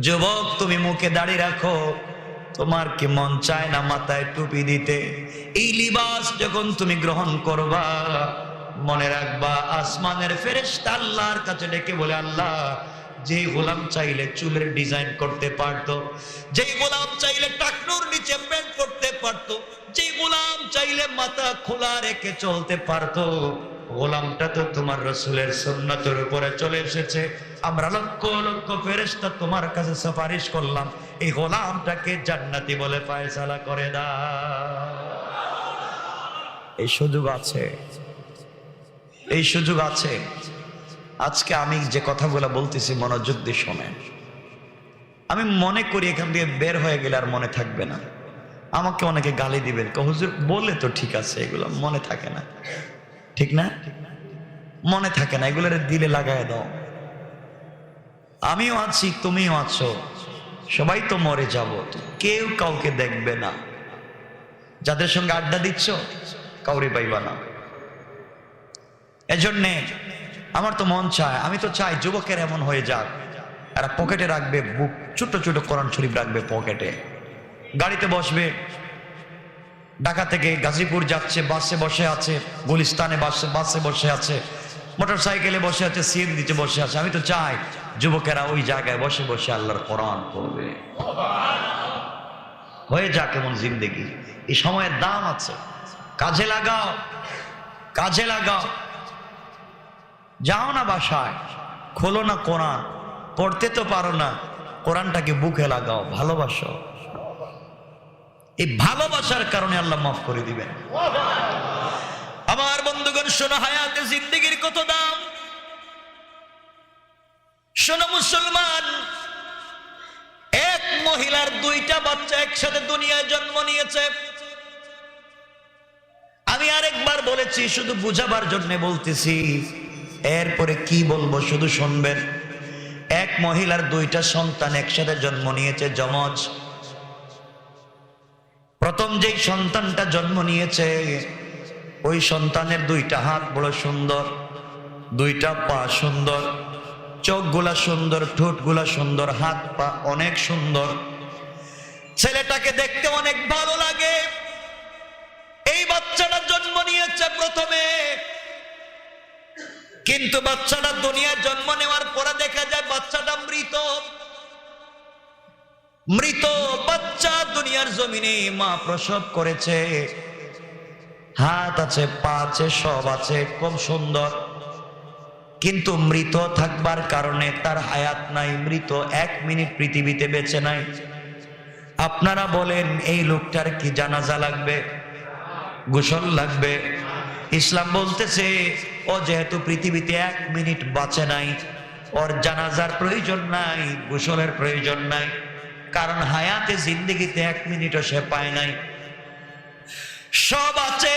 যুবক তুমি মুখে দাড়ি রাখো, তোমার কি মন চায় না মাথায় টুপি দিতে? এই লিবাস যখন তুমি গ্রহণ করবা, মনে রাখবা আসমানের ফেরেশতা আল্লাহর কাছে ডেকে বলে, আল্লাহ, যে গোলাম চাইলে চুলের ডিজাইন করতে পারতো, যে গোলাম চাইলে টাকনুর নিচে প্যান্ট পরতে পারতো, যে গোলাম চাইলে মাথা খোলা রেখে চলতে পারতো, গোলামটা তো তোমার রাসূলের সুন্নতের উপরে চলে এসেছে। আমরা লক্ষ লক্ষ ফেরেশতা তোমার কাছে সুপারিশ করলাম, এই গোলামটাকে জান্নাতি বলে ফয়সালা করে দাও। এই সুযোগ আছে, এই সুযোগ আছে। আজকে আমি যে কথাগুলো বলতেছি মনোযোগ দিয়ে শোনেন। আমি মনে করি এখান থেকে বের হয়ে গেলে আর মনে থাকবে না। আমাকে অনেকে গালি দিবেন, হুজুর বললে তো ঠিক আছে, এগুলো মনে থাকে না, ঠিক না? মনে থাকে না, এগুলো দিলে লাগায় দাও। আমিও আছি, তুমিও আছো, সবাই তো মরে যাব, কেউ কাউকে দেখবে না। যাদের সঙ্গে আড্ডা দিচ্ছ কাউরে পাইবা না। এজন্যে আমার তো মন চায়, আমি তো চাই যুবকের এমন হয়ে যাক, এরা পকেটে রাখবে বুক, ছোট ছোট কোরআন শরীফ রাখবে পকেটে, গাড়িতে বসবে, ঢাকা থেকে গাজীপুর যাচ্ছে বাসে বসে আছে, গুলিস্তানে বাসে বসে আছে, মোটর সাইকেলে বসে আছে, সিএনজিতে বসে আছে। আমি তো চাই যুবকেরা ওই জায়গায় বসে বসে আল্লাহর কোরআন পড়বে। হয়ে যাক এমন জিন্দেগি। এই সময়ের দাম আছে, কাজে লাগাও, কাজে লাগাও। যাও না বাসায়, খোলো না কোরআন, পড়তে তো পারো না, কোরআনটাকে বুকে লাগাও, ভালোবাসো। এই ভালোবাসার কারণে আল্লাহ মাফ করে দিবেন। আমার বন্ধুগণ শোনো, হায়াতে জিন্দেগির কত দাম। শোনো মুসলমান, এক মহিলার দুইটা বাচ্চা একসাথে দুনিয়ায় জন্ম নিয়েছে। আমি আরেকবার বলেছি, শুধু বুঝাবার জন্য বলতেছি, এরপরে কি বলবো শুধু শুনবেন। এক মহিলার দুইটা সন্তান একসাথে জন্ম নিয়েছে, যমজ। প্রথম যেই সন্তানটা জন্ম নিয়েছে, ওই সন্তানের দুইটা হাত বড় সুন্দর, দুইটা পা সুন্দর, চোখগুলা সুন্দর, ঠোঁটগুলা সুন্দর, হাত পা অনেক সুন্দর। ছেলেটাকে দেখতে অনেক ভালো লাগে। এই বাচ্চাটা জন্ম নিয়েছে প্রথমে, কিন্তু বাচ্চাটা দুনিয়ায় জন্ম নেওয়ার পরে দেখা যায় বাচ্চাটা মৃত। মৃত বাচ্চা দুনিয়ার জমিনে মা প্রসব করেছে, হাত আছে, পা আছে, সব আছে, খুব সুন্দর, কিন্তু মৃত থাকবার কারণে তার হায়াত নাই, মৃত, 1 মিনিট পৃথিবীতে বেঁচে নাই। আপনারা বলেন এই লোকটার কি জানাজা লাগবে? গোসল লাগবে? ইসলাম বলতেছে ও যেহেতু পৃথিবীতে 1 মিনিট বাঁচে নাই, ওর জানাজার প্রয়োজন নাই, গোসলের প্রয়োজন নাই, কারণ হায়াতে জিন্দেগিতে 1 মিনিটও সে পায় নাই। সব আছে,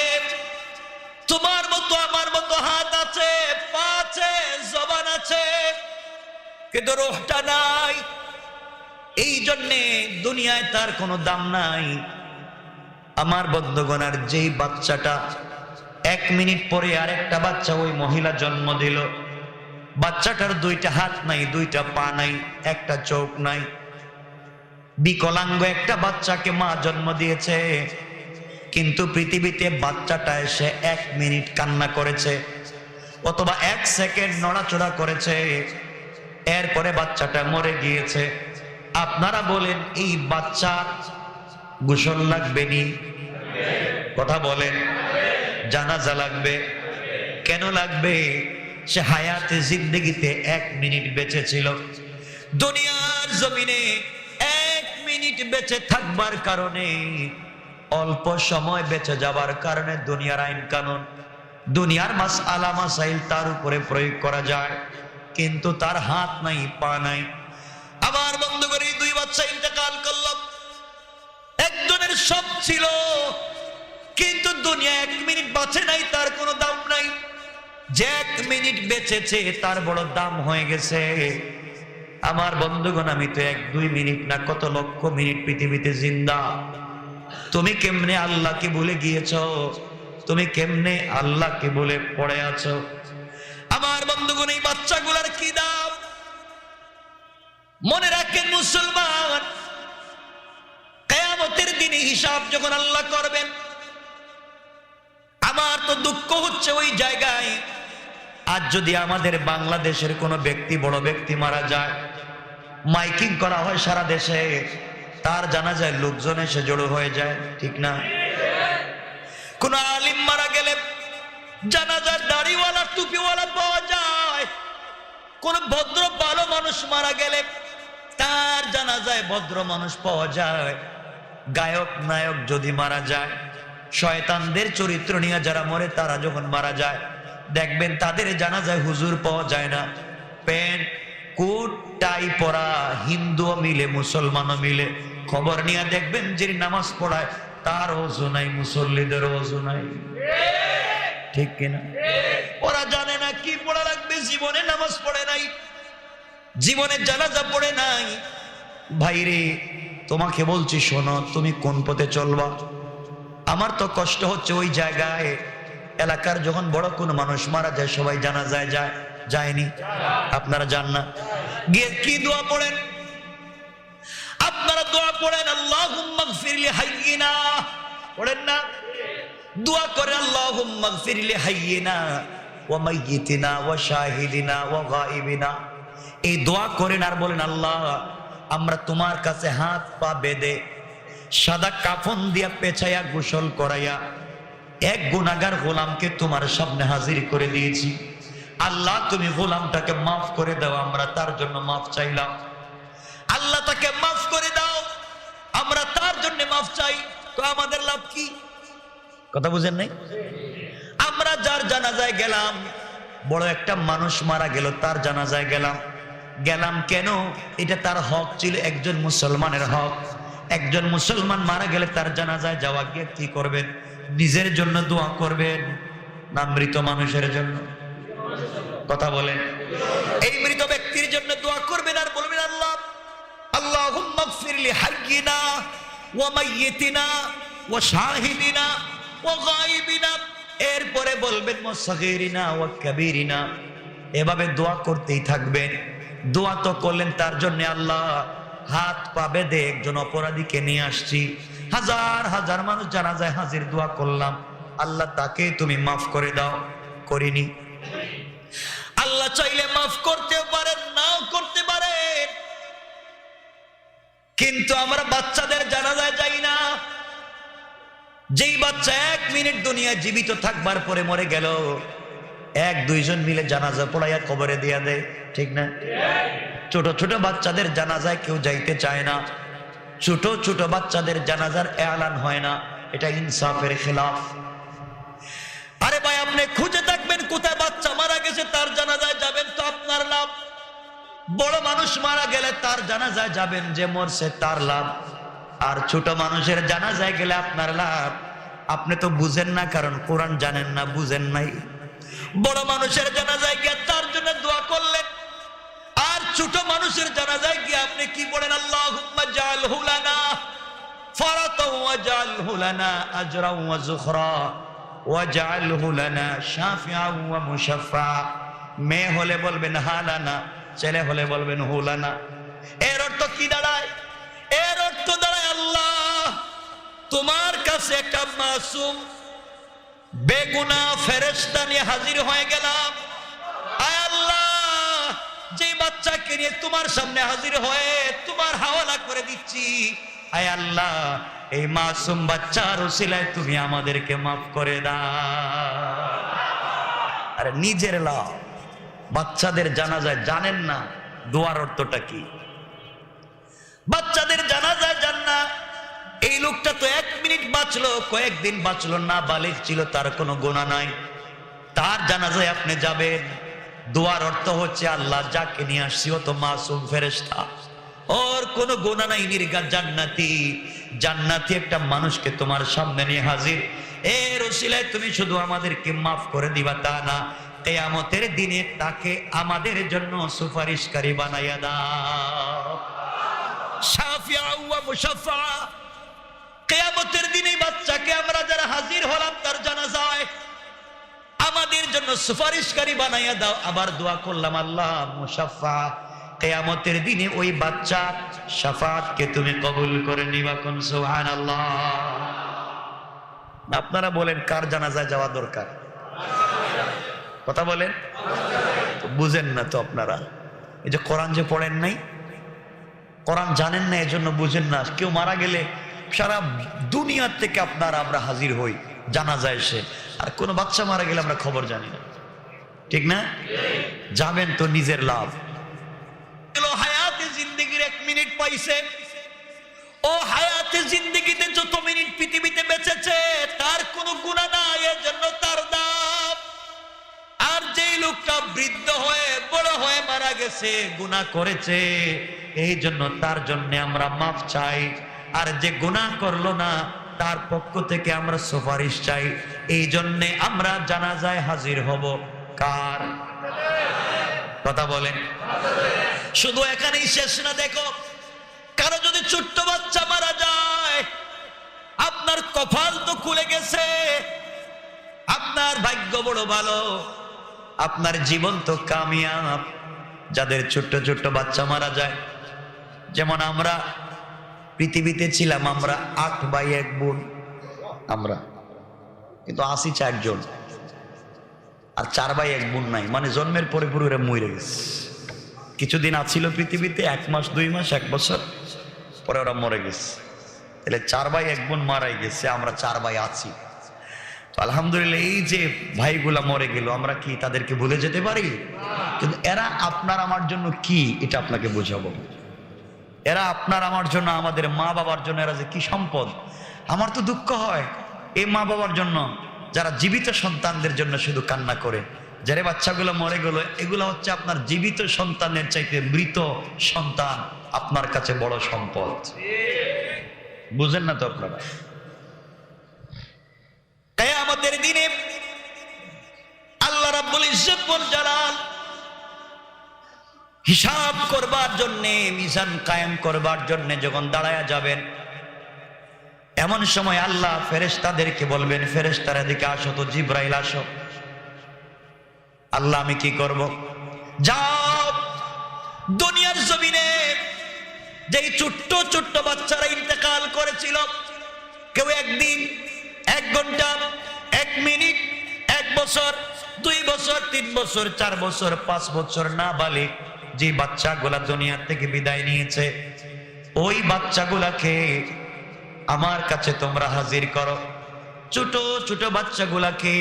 তোমার মতো আমার মতো হাত আছে, পা আছে, জবান আছে, কিন্তু রূহটা নাই। এই জন্যে দুনিয়ায় তার কোনো দাম নাই। আমার বন্ধুগণ, আর যেই বাচ্চাটা 1 মিনিট পরে আরেকটা বাচ্চা ওই মহিলা জন্ম দিল, বাচ্চাটার দুইটা হাত নাই, দুইটা পা নাই, একটা চোখ নাই, বিকলাঙ্গ একটা বাচ্চাকে মা জন্ম দিয়েছে, কিন্তু পৃথিবীতে বাচ্চাটা এসে 1 মিনিট কান্না করেছে অথবা 1 সেকেন্ড নড়াচড়া করেছে, এরপরে বাচ্চাটা মরে গিয়েছে। আপনারা বলেন এই বাচ্চার গোসল লাগবে নি? কথা বলেন। জানাজা লাগবে? কেন লাগবে? সে হায়াতে জিন্দেগিতে 1 মিনিট বেঁচে ছিল। দুনিয়ার জমিনে 1 মিনিট বেঁচে থাকবার কারণে, অল্প সময় বেঁচে যাবার কারণে দুনিয়ার আইন কানুন, দুনিয়ার মাসআলা মাসাইল তার উপরে প্রয়োগ করা যায়, কিন্তু তার হাত নাই, পা নাই। আমার বন্ধুগণ, এই 2 বাচ্চা ইন্তেকাল করল। একজনের সব ছিল, কিন্তু দুনিয়া 1 মিনিট বাঁচে নাই, তার কোনো দাম নাই। যে 1 মিনিট বেঁচেছে তার বড় দাম হয়ে গেছে। আমার বন্ধুগণ, আমি তো 1-2 মিনিট না, কত লক্ষ মিনিট পৃথিবীতে জিন্দা। তুমি কেমনে আল্লাহকে ভুলে গিয়েছো? তুমি কেমনে আল্লাহকে ভুলে পড়ে আছো? আমার বন্ধুগণ, এই বাচ্চাগুলার কি দাম? মনে রাখেন মুসলমান, কিয়ামতের দিনে হিসাব যখন আল্লাহ করবেন, আমার তো দুঃখ হচ্ছে ওই জায়গায়। আজ যদি আমাদের বাংলাদেশের কোনো ব্যক্তি, বড় ব্যক্তি মারা যায়, মাইকিং করা হয় সারা দেশে, তার জানাজায় লোকজন এসে জড়ো হয়ে যায়, ঠিক না? কোন আলিম মারা গেলে জানাজার দাড়িওয়ালা, টুপিওয়ালা পাওয়া যায়। কোন ভদ্র ভালো মানুষ মারা গেলে তার জানাজায় ভদ্র মানুষ পাওয়া যায়। গায়ক নায়ক যদি মারা যায়, শয়তানদের চরিত্র নিয়ে যারা মরে, তারা যখন মারা যায়, দেখবেন তাদের জানাজায় হুজুর পাওয়া যায় না। প্যান্ট কোট টাই পরা হিন্দুও মিলে, মুসলমানও মিলে, খবর নিয়ে দেখবেন যে নামাজ পড়ায় তার ওযু নাই, মুসল্লিদের ওযু নাই, ঠিক কিনা? ওরা জানে না কি পড়া লাগবে, জীবনে নামাজ পড়ে নাই, জীবনে জানাজা পড়ে নাই। ভাইরে, তোমাকে বলছি শোনো, তুমি কোন পথে চলবা? আমার তো কষ্ট হচ্ছে ওই জায়গায়, এলাকার যখন বড় কোন মানুষ মারা যায়, সবাই জানাজায় যায়, যায়নি? আপনারা যান না? গিয়ে কি দোয়া পড়েন? আপনারা দোয়া পড়েন, আল্লাহুম্মা গফিরলি হাইয়িনা, পড়েন না? দোয়া করে, আল্লাহুম্মা গফিরলি হাইয়িনা ওয়া মাইয়িতিনা ওয়া শাহিদিনা ওয়া গায়িবিনা। এই দোয়া করেন আর বলেন, আল্লাহ, আমরা তোমার কাছে হাত পা বেঁধে, সাদা কাফন দিয়া পেছাইয়া, গোসল করাইয়া এক গুনাহগার গোলামকে তোমার সামনে হাজির করে দিয়েছি। আল্লাহ, তুমি গোলামটাকে মাফ করে দাও, আমরা তার জন্য মাফ চাইলাম। আল্লাহ, তাকে মাফ করে দাও, আমরা তার জন্য মাফ চাই। তো আমাদের লাভ কি? কথা বুঝেন নাই? আমরা যার জানাজায় গেলাম, বড় একটা মানুষ মারা গেল, তার জানাজায় গেলাম কেন? এটা তার হক ছিল, একজন মুসলমানের হক। একজন মুসলমান মারা গেলে তার জানাজায় যাওয়া গিয়ে কি করবেন? নিজের জন্য দোয়া করবেন না মৃত মানুষের জন্য? কথা বলেন। এই মৃত ব্যক্তির জন্য দোয়া করবেন আর বলবেন, আল্লাহ, আল্লাহুম্মা গফিরলি হাইয়িনা ওয়া মাইয়িতিনা ওয়া শাহিদিনা ওয়া গায়িবিনা। এরপরে বলবেন মুসাগিরিনা ওয়া কাবীরিনা। এভাবে দোয়া করতেই থাকবেন। দোয়া তো করলেন তার জন্য, আল্লাহ, হাত পা বেঁধে একজন অপরাধীকে নিয়ে আসছি, হাজার হাজার মানুষ জানাজায় হাজির, দোয়া করলাম, আল্লাহ, তাকে তুমি মাফ করে দাও। করিনি? আল্লাহ চাইলে মাফ করতে পারেন, নাও করতে পারেন, কিন্তু আমরা বাচ্চাদের জানাজায় যাই না। যেই বাচ্চা 1 মিনিট দুনিয়ায় জীবিত থাকবার পরে মরে গেল, 1-2 জন মিলে জানাজা পড়াইয়া কবরে দিয়া দেয়, ঠিক না? ছোট ছোট বাচ্চাদের জানাজায় কেউ যাইতে চায় না। ছোট ছোট বাচ্চাদের জানাজার এলান হয় না, এটা ইনসাফের খেলাফ। আরে ভাই, আপনি খুঁজে থাকবেন কোথায় বাচ্চা মারা গেছে, তার জানাজায় যাবেন তো আপনার লাভ। বড় মানুষ মারা গেলে তার জানাজায় যাবেন, যে মরছে তার লাভ। আর ছোট মানুষের জানাজায় গেলে আপনার লাভ। আপনি তো বুঝেন না, কারণ কোরআন জানেন না, বুঝেন নাই। বড় মানুষের জানাজায় গিয়ে তার জন্য দোয়া করলেন, আর ছোট মানুষের জানাজায় গিয়ে আপনি কি বলেন? আল্লাহুম্মা জাআলহু লানা ফারাতাও ওয়া জাআলহু লানা আজরাও ওয়া যুখরা ওয়া জাআলহু লানা শাফিআও ওয়া মুশাফফা। মেয়ে হলে বলবেন হালানা, ছেলে হলে বলবেন হুলানা। এর অর্থ কি দাঁড়ায়? এর অর্থ দাঁড়ায়, আল্লাহ, তোমার কাছে একটা মাসুম বেগুনাহ ফেরেশতা নিয়ে হাজির হয়ে গেলাম। আয় আল্লাহ, যে বাচ্চা বাচ্চাকে নিয়ে তোমার সামনে হাজির হয়ে তোমার হাওয়ালা করে দিচ্ছি। আয় আল্লাহ, এই মাসুম বাচ্চার ওসিলায় তুমি আমাদেরকে মাফ করে দাও। আরে নিজের লাভ, বাচ্চাদের জানাজায় জানেন না দোয়ার অর্থটা কি? বাচ্চাদের জানাজায় জান না। এই লোকটা তো 1 মিনিট বাঁচলো, কয়েকদিন বাঁচলো না, বালিগ ছিল, তার কোনো গুনাহ নাই। তার জানাজায় আপনি যাবেন, দোয়ার অর্থ হচ্ছে আল্লাহ যাকে নিয়ে আসছি ও তো মাসুম ফেরেশতা, ওর কোনো গুনাহ নাই, নির্ঘাত জান্নাতি। জান্নাতি একটা মানুষকে তোমার সামনে নিয়ে হাজির, এর ওসিলায় তুমি শুধু আমাদেরকে মাফ করে দিবা তা না, কিয়ামতের দিনে তাকে আমাদের জন্য সুপারিশকারী বানাইয়া দাও। শাফিআ ওয়া মুশাফফা। কিয়ামতের দিনে বাচ্চাকে আমরা যারা হাজির হলাম তার জানাজায় আমাদের জন্য সুপারিশকারী বানাইয়া দাও। আবার দোয়া করলাম আল্লাহ মুশাফফা, কিয়ামতের দিনে ওই বাচ্চার শাফাআতকে তুমি কবুল করে নিবা। কোন সুবহানাল্লাহ। আপনারা বলেন কার জানাজায় যাওয়া দরকার? কথা বলেন। বুঝেন না তো আপনারা। এই যে কোরআন যে পড়েন নাই, কোরআন জানেন না, এজন্য বুঝেন না। কেউ মারা গেলে সারা দুনিয়ার থেকে আপনারা আমরা হাজির হই জানাজায় এসে, আর কোনো বাচ্চা মারা গেলে আমরা খবর জানি না, ঠিক না? যাবেন তো নিজের লাভ। হায়াতে জিন্দেগির 1 মিনিট পাইছে, ও হায়াতে জিন্দেগিতে যত মিনিট পৃথিবীতে বেঁচেছে তার কোনো গুনাহ নাই, এর জন্য তার দাম। আর যেই লোকটা বৃদ্ধ হয়ে বড় হয়ে মারা গেছে, গুনাহ করেছে, এই জন্য তার জন্য আমরা মাফ চাই। আর যে গুনাহ করলো না তার পক্ষ থেকে আমরা সুপারিশ চাই। এই জন্য আমরা জানাজায় হাজির হব কার? কথা বলেন। শুধু এখানেই শেষ না, দেখো কারো যদি ছোট্ট বাচ্চা মারা যায়, আপনার কপাল তো খুলে গেছে, আপনার ভাগ্য বড় ভালো, আপনার জীবন তো কামিয়াব। যাদের ছোট্ট ছোট্ট বাচ্চা মারা যায়, যেমন আমরা পৃথিবীতে ছিলাম, আমরা 8 ভাই 1 বোন, আমরা কিন্তু আসি 4 জন, আর 4 ভাই 1 বোন নাই, মানে জন্মের পরে পুরো মরে গেছে। কিছুদিন আছিল পৃথিবীতে, 1 মাস 2 মাস 1 বছর পরে ওরা মরে গেছে। তাহলে 4 ভাই 1 বোন মারাই গেছে, আমরা 4 ভাই আছি। তো আলহামদুলিল্লাহ, এই যে ভাইগুলা মরে গেল, আমরা কি তাদেরকে ভুলে যেতে পারি? কিন্তু এরা আপনার আমার জন্য কি, এটা আপনাকে বোঝাবো। এরা আপনার আমার জন্য, আমাদের মা বাবার জন্য এরা যে কি সম্পদ। আমার তো দুঃখ হয় এই মা বাবার জন্য যারা জীবিত সন্তানদের জন্য শুধু কান্না করে। যারা বাচ্চাগুলো মরে গেল, এগুলো হচ্ছে আপনার জীবিত সন্তানের চাইতে মৃত সন্তান আপনার কাছে বড় সম্পদ। বুঝেন না তো আপনারা? কিয়ামতের দিনে আল্লাহ রাব্বুল ইজ্জত ওয়াল জালাল হিসাব করবার জন্যে, মিজান কায়েম করবার জন্যে যখন দাঁড়ায়া যাবেন, এমন সময় আল্লাহ ফেরেশতাদেরকে বলবেন, ফেরেশতারা এদিকে আসো তো, জিবরাইল আসো। আল্লাহ আমি কি করব? যাও দুনিয়ার জমিনে যেই ছোট্ট ছোট্ট বাচ্চারা ইন্তেকাল করেছিল, কেউ 1 দিন 1 ঘন্টা 1 মিনিট 1 বছর 2 বছর 3 বছর 4 বছর 5 বছর না বালিগ যে বাচ্চাগুলা দুনিয়া থেকে বিদায় নিয়েছে, ওই বাচ্চাগুলাকে আমার কাছে তোমরা হাজির করো। ছোট ছোট বাচ্চাগুলাকে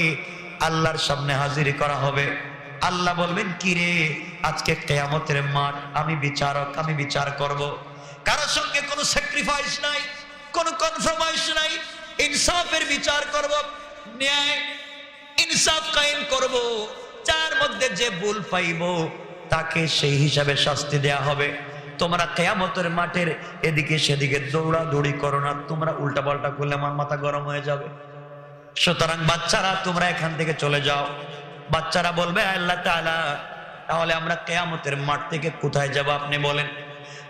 আল্লাহর সামনে হাজির করা হবে। আল্লাহ বলবেন, কি রে, আজকে কিয়ামতের মাঠ, আমি বিচারক, আমি বিচার করব। কারোর সঙ্গে কোনো স্যাক্রিফাইস নাই, কোনো কনফার্মাইজ নাই, ইনসাফের বিচার করব, ন্যায় ইনসাফ কায়েম করব। যার মধ্যে যে ভুল পাইব তাকে সেই হিসাবে শাস্তি দেয়া হবে। তোমরা কিয়ামতের মাঠের এদিকে সেদিকে দৌড়াদৌড়ি করো না, তোমরা উল্টাপাল্টা করলে আমার মাথা গরম হয়ে যাবে। সুতরাং বাচ্চারা তোমরা এখান থেকে চলে যাও। বাচ্চারা বলবে, আল্লাহ তাআলা তাহলে আমরা কিয়ামতের মাঠ থেকে কোথায় যাব আপনি বলেন?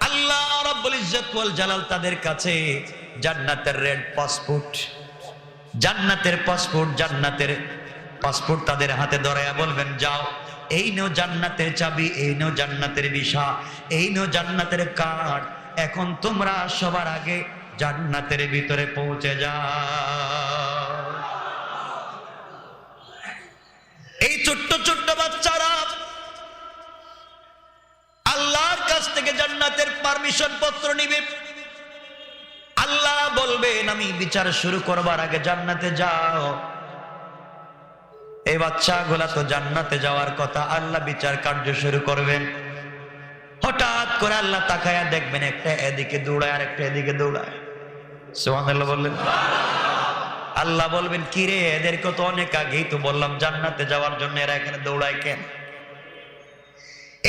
আল্লাহ রাব্বুল ইজ্জত ওয়াল জালাল তাদের কাছে জান্নাতের রেড পাসপোর্ট, জান্নাতের পাসপোর্ট, জান্নাতের পাসপোর্ট তাদের হাতে ধরায়া বলবেন, যাও, এই নাও জান্নাতের চাবি, এই নাও জান্নাতের ভিসা, এই নাও জান্নাতের কার্ড, এখন তোমরা সবার আগে জান্নাতের ভিতরে পৌঁছে যাও। এই ছোট্ট ছোট্ট বাচ্চারা আল্লাহ পারমিশন পত্র নিবে। আল্লাহ বলবেন আমি বিচার শুরু করবার আগে জান্নাতে যাও। এই বাচ্চাগুলা তো জান্নাতে যাওয়ার কথা, আল্লাহ বিচার কার্য শুরু করবেন। হঠাৎ করে আল্লাহ তাকায়া দেখবেন একটা এদিকে দৌড়ায় আর একটা এদিকে দৌড়ায়। সুবহানাল্লাহ বললেন। আল্লাহ বলবেন কি রে, এদেরকে তো অনেক আগেই তো বললাম জান্নাতে যাওয়ার জন্য, এরা এখানে দৌড়ায় কেন?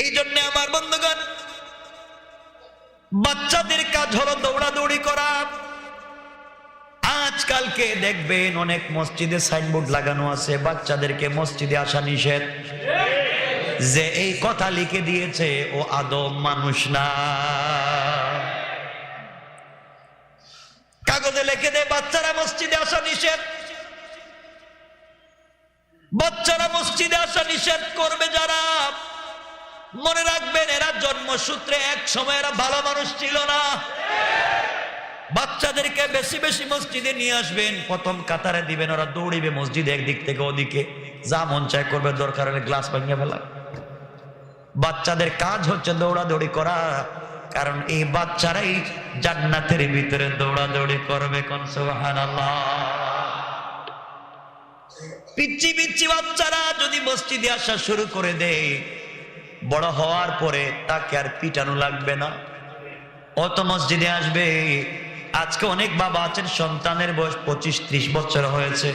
এই জন্য আমার বন্ধুগণ, বাচ্চাদের কাজ হলো দৌড়াদৌড়ি করা। আজকালকে দেখবেন অনেক মসজিদে সাইনবোর্ড লাগানো আছে বাচ্চাদেরকে মসজিদে আসা নিষেধ। যে এই কথা লিখে দিয়েছে ও আদম মানুষ না। কাগজে লিখে দেয় বাচ্চারা মসজিদে আসা নিষেধ। বাচ্চারা মসজিদে আসা নিষেধ করবে যারা, মনে রাখবেন এরা জন্মসূত্রে এক সময় এরা ভালো মানুষ ছিল না। বাচ্চাদেরকে বেশি বেশি মসজিদে নিয়ে আসবেন, প্রথম কাতারে দিবেন, ওরা দৌড়িবে মসজিদে একদিক থেকে ওদিকে, যা মন চায় করবে, দরকার হলে গ্লাস ভাঙিয়ে ফেলা। বাচ্চাদের কাজ হচ্ছে দৌড়াদৌড়ি করা, কারণ এই বাচ্চারাই জান্নাতের ভিতরে দৌড়াদৌড়ি করবে। কোন সুবহানাল্লাহ। পিচ্চি পিচ্চি বাচ্চারা যদি মসজিদে আসা শুরু করে দেয়, বড় হওয়ার পরে তাকে আর পিটানো লাগবে না, অত মসজিদে আসবে। আজকে অনেক বাবা আছেন সন্তানের বয়স 25-30 বছর হয়েছে,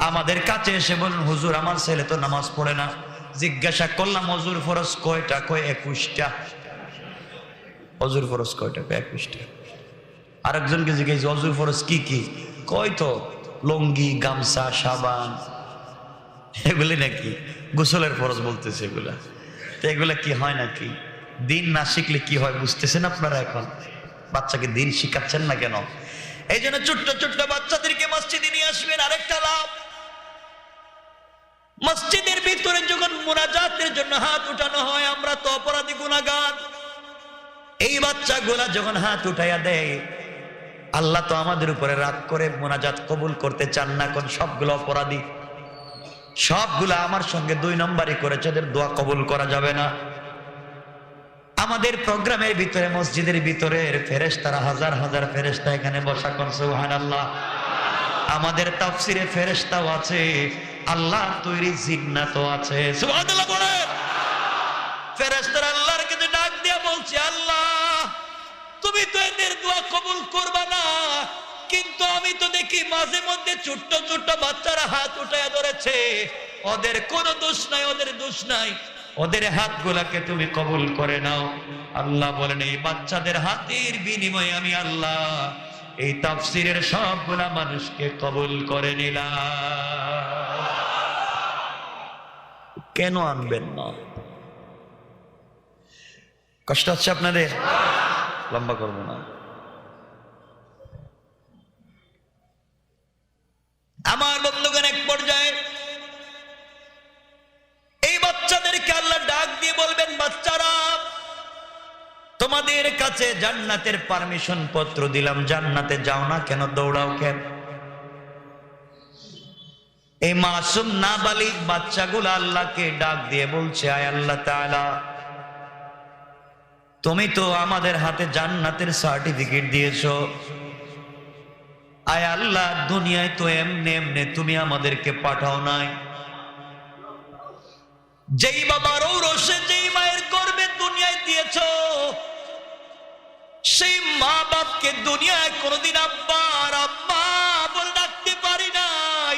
আমাদের কাছে এসে বলেন হুজুর আমার ছেলে তো নামাজ পড়ে না। জিজ্ঞাসা করলাম হুজুর ফরজ কয়টা? কয় 21টা। হুজুর ফরজ কয়টা? 21টা। আরেকজনকে জিজ্ঞেস হুজুর ফরজ কি কি? কয় তো লুঙ্গি, গামছা, সাবান, এগুলি নাকি গোসলের ফরজ বলতেছে এগুলা। তো এগুলা কি হয় নাকি? দিন না শিখলে কি হয় বুঝতেছেন আপনারা? এখন বাচ্চাকে দিন শিখাচ্ছেন না কেন? এই জন্য ছোট্ট ছোট্ট বাচ্চাদেরকে মসজিদে নিয়ে আসবেন। আরেকটা লাভ, মসজিদের ভিতরে যখন মুনাজাতের জন্য হাত উঠানো হয়, আমরা তো অপরাধী গুনাহগার। এই বাচ্চাগুলা যখন হাত উঠাইয়া দেয়, আল্লাহ তো আমাদের উপরে রাগ করে মুনাজাত কবুল করতে চান না। কোন সবগুলো অপরাধী, সবগুলা আমার সঙ্গে 2 নম্বরই করেছে, এদের দোয়া কবুল করা যাবে না। আমাদের প্রোগ্রামের ভিতরে মসজিদের ভিতরে ফেরেশতারা হাজার হাজার ফেরেশতা এখানে বসা। কোন সুবহানাল্লাহ। আমাদের তাফসিরে ফেরেশতাও আছে, আল্লাহ তৈরি জিন্নাতও আছে। সুবহানাল্লাহ বলেন। ফেরেশতারা আল্লাহর কাছে ডাক দিয়ে বলছে, আল্লাহ তুমি তো এদের দোয়া কবুল করবা না, কিন্তু আমি তো দেখি মাঝে মধ্যে ছোট্ট ছোট্ট বাচ্চারা হাত উঠায় ধরেছে, ওদের কোনো দোষ নাই, ওদের দোষ নাই, ওদের হাতগুলাকে তুমি কবুল করে নাও। আল্লাহ বলেন এই বাচ্চাদের হাতের বিনিময়ে আমি আল্লাহ এই তাফসিরের সবগুলা মানুষকে কবুল করে নিলাম। কেন আনবেন না? কষ্ট হচ্ছে আপনাদের? লম্বা করবো না। আমার বন্ধুগণ, এক পর্যায়ে এই বাচ্চাদেরকে আল্লাহ ডাক দিয়ে বলবেন, বাচ্চারা তোমাদের কাছে জান্নাতের পারমিশন পত্র দিলাম, জান্নাতে যাও না কেন? দৌড়াও কেন? এই মাসুম নাবালিগ বাচ্চাগুলো আল্লাহকে ডাক দিয়ে বলছে, আয় আল্লাহ তাআলা তুমি তো আমাদের হাতে জান্নাতের সার্টিফিকেট দিয়েছো, আয় আল্লাহ দুনিয়ায় তো এমনি এমনি তুমি আমাদেরকে পাঠাও নাই। যেই বাবার ঔরসে যেই মায়ের গর্ভে দুনিয়ায় দিয়েছো, সেই মা বাপকে দুনিয়ায় কোনোদিন আব্বা আর আম্মা বলে ডাকতে পারি নাই।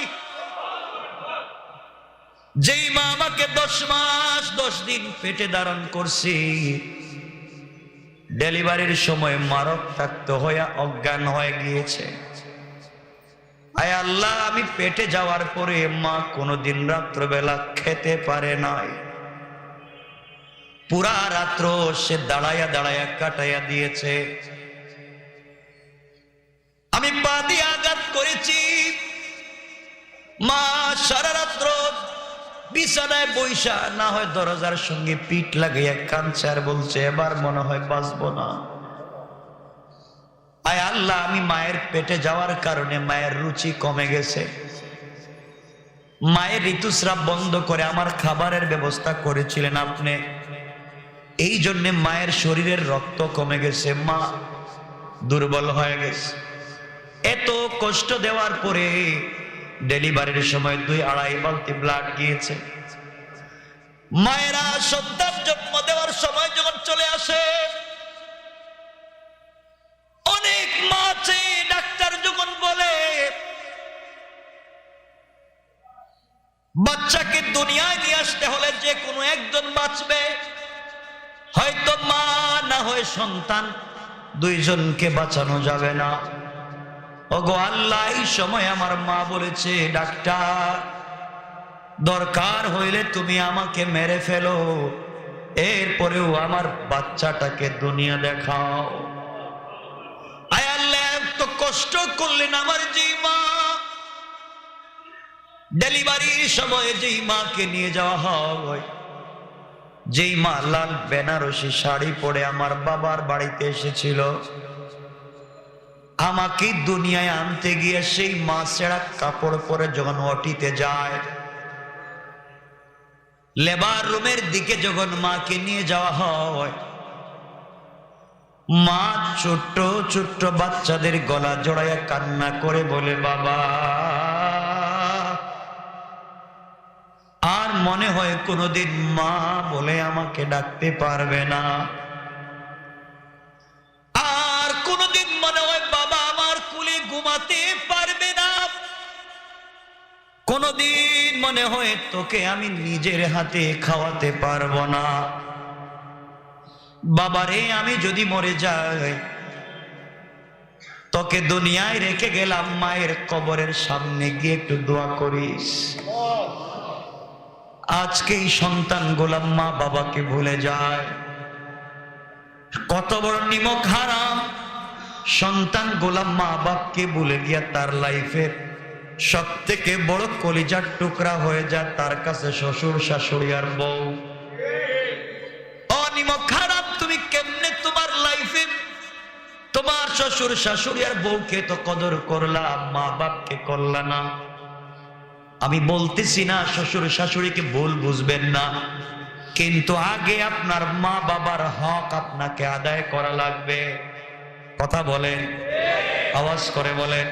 যেই মা আমাকে 10 মাস 10 দিন পেটে ধারণ করছি, ডেলিভারির সময় মারক্তাক্ত হয়ে অজ্ঞান হয়ে গিয়েছে, আয় আল্লাহ আমি পেটে যাওয়ার পরে মা কোনোদিন রাত্রবেলা খেতে পারে নাই, পুরা রাত্র সে দাঁড়াইয়া দাঁড়াইয়া কাটাইয়া দিয়েছে। আমি পা দিয়ে আঘাত করেছি, মা সারা রাত্র বিছানায় বৈশা না হয় দরজার সঙ্গে পিঠ লাগাইয়া কাঁদছে আর বলছে এবার মনে হয় বাঁচবো না। আয় আল্লাহ আমি মায়ের পেটে যাওয়ার কারণে মায়ের রুচি কমে গেছে, মায়ের ঋতুস্রাব বন্ধ করে আমার খাবারের ব্যবস্থা করেছিলেন আপনি, এই জন্য মায়ের শরীরের রক্ত কমে গেছে, মা দুর্বল হয়ে গেছে। এত কষ্ট দেওয়ার পরে ডেলিভারির সময় 2-2.5 বালতি ব্লাড গিয়েছে। মায়েরা সন্তান জন্ম দেওয়ার সময় যখন চলে আসে, অনেক মা আছে, ডাক্তার যখন বলে বাচ্চাকে দুনিয়ায় নিয়ে আসতে হলে যে কোনো একজন বাঁচবে, হয়তো মা না হয় সন্তান, দুইজনকে বাঁচানো যাবে না। ওগো আল্লাহ, এই সময় আমার মা বলেছে, ডাক্তার দরকার হইলে তুমি আমাকে মেরে ফেলো, এরপরেও আমার বাচ্চাটাকে দুনিয়া দেখাও। আয় আল্লাহ, এত কষ্ট করলেন আমার যেই মা, ডেলিভারির সময় যেই মাকে নিয়ে যাওয়া হয়, যেই মা লাল বেনারসি শাড়ি পরে আমার বাবার বাড়িতে এসেছিল, আমাকে দুনিয়ায় আনতে গিয়ে সেই মা ছেঁড়া কাপড় পরে যখন ওটিতে যায়, লেবার রুমের দিকে যখন মাকে নিয়ে যাওয়া হয়, মা ছোট্ট ছোট্ট বাচ্চাদের গলা জড়াইয়া কান্না করে বলে, বাবা আর মনে হয় কোনোদিন মা বলে আমাকে ডাকতে পারবে না, আর কোনোদিন মনে হয় বাবা আমার কুলে ঘুমাতে পারবে না, কোনোদিন মনে হয় তোকে আমি নিজের হাতে খাওয়াতে পারবো না। বাবারে, আমি যদি মরে যাই, তোকে দুনিয়ায় রেখে গেলাম, মায়ের কবরের সামনে গিয়ে একটু দোয়া করিস। আজকে এই সন্তান গোলাম মা বাবাকে ভুলে যায়, কত বড় নিমক হারাম। সন্তান গোলাম মা বাপকে ভুলে গিয়া তার লাইফের সব থেকে বড় কলিজার টুকরা হয়ে যায় তার কাছে শ্বশুর শাশুড়ি আর বউ। অনিমক খারাপ, তুমি কেমনে তোমার লাইফে তোমার শ্বশুর শাশুড়ি আর বউকে তো কদর করলা, মা বাপকে করলা না। আমি বলতেছি না শ্বশুর শাশুড়িকে ভুল বুঝবেন না, কিন্তু আগে আপনার মা বাবার হক আপনাকে আদায় করা লাগবে। কথা বলেন, আওয়াজ করে বলেন।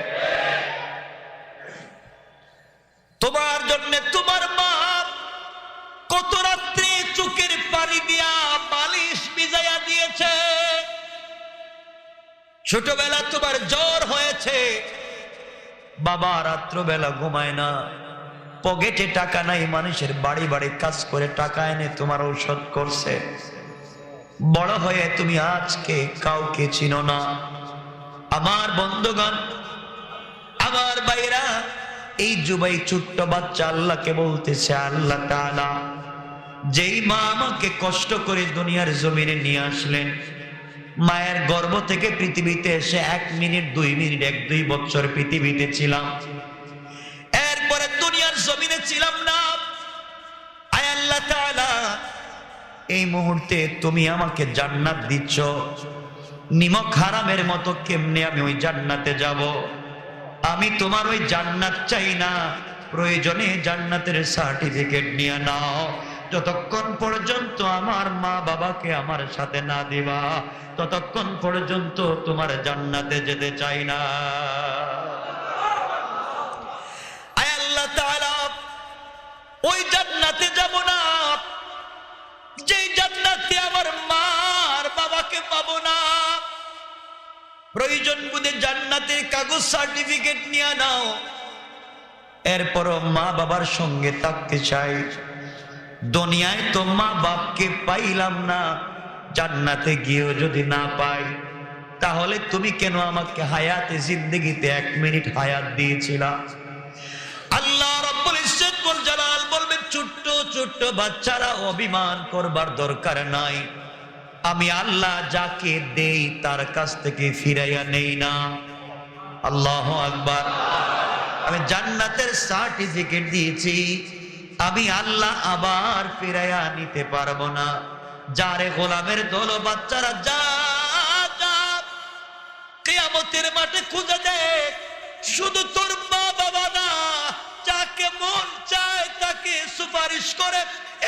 তোমার জন্য তোমার মা কত রাত্রে চোখের পানি দিয়া বালিশ ভিজাইয়া দিয়েছে, ছোটবেলা তোমার জ্বর হয়েছে, বাবা রাত্রবেলা ঘুমায় না, পকেটে টাকা নাই, মানুষের বাড়ি বাড়ি কাজ করে টাকা এনে তোমার ঔষধ করছে। বড় হয়ে তুমি আজকে কাউকে চিনো না। আমার বন্ধুগণ, আমার ভাইরা, এই যুবাই ছোট্ট বাচ্চা আল্লাহকে বলতেছে, আল্লাহ তাআলা যেই মা আমাকে কষ্ট করে দুনিয়ার জমিনে নিয়ে আসলেন, মায়ের গর্ভ থেকে পৃথিবীতে এসে 1 মিনিট 2 মিনিট 1-2 বছর পৃথিবীতে ছিলাম, এরপরে দুনিয়ার জমিনে ছিলাম না। আয় আল্লাহ তাআলা, এই মুহূর্তে তুমি আমাকে জান্নাত দিচ্ছ, নিমক হারামের মতো কেমনে আমি ওই জান্নাতে যাব? আমি তোমার ওই জান্নাত চাই না, প্রয়োজনে জান্নাতের সার্টিফিকেট নিয়ে নাও। যতক্ষণ পর্যন্ত আমার মা বাবাকে আমার সাথে না দিবা, ততক্ষণ পর্যন্ত তোমার জান্নাতে যেতে চাই না। আয় আল্লাহ তাআলা, ওই জান্নাতে যাব না যেই জান্নাতে আমার মা আর বাবাকে পাবো না। প্রয়োজন বুঝে জান্নাতের কাগজ সার্টিফিকেট নিয়ে নাও, এরপরও মা বাবার সঙ্গে থাকতে চাই। দুনিয়ায় তো মা বাপকে পাইলাম না, জান্নাতে গিয়েও যদি না পাই, তাহলে তুমি কেন আমাকে হায়াতে জিন্দেগিতে 1 মিনিট হায়াত দিয়েছিলা? আল্লাহ রাব্বুল ইজ্জত ওয়াল জালাল বলবেন, ছোট্ট ছোট্ট বাচ্চারা অভিমান করবার দরকার নাই, আমি আল্লাহ যাকে দেই তার কাছ থেকে ফিরাইয়া নেই না। আল্লাহু আকবার। আমি জান্নাতের সার্টিফিকেট দিয়েছি, আমি আল্লাহ আবার ফিরাইয়া নিতে পারবো না। যারে গোলামের দল বাচ্চারা, যা যা কিয়ামতের মাঠে খুঁজে দেখ, শুধু তোর মা বাবা না, যাকে মন চায় তাকে সুপারিশ করে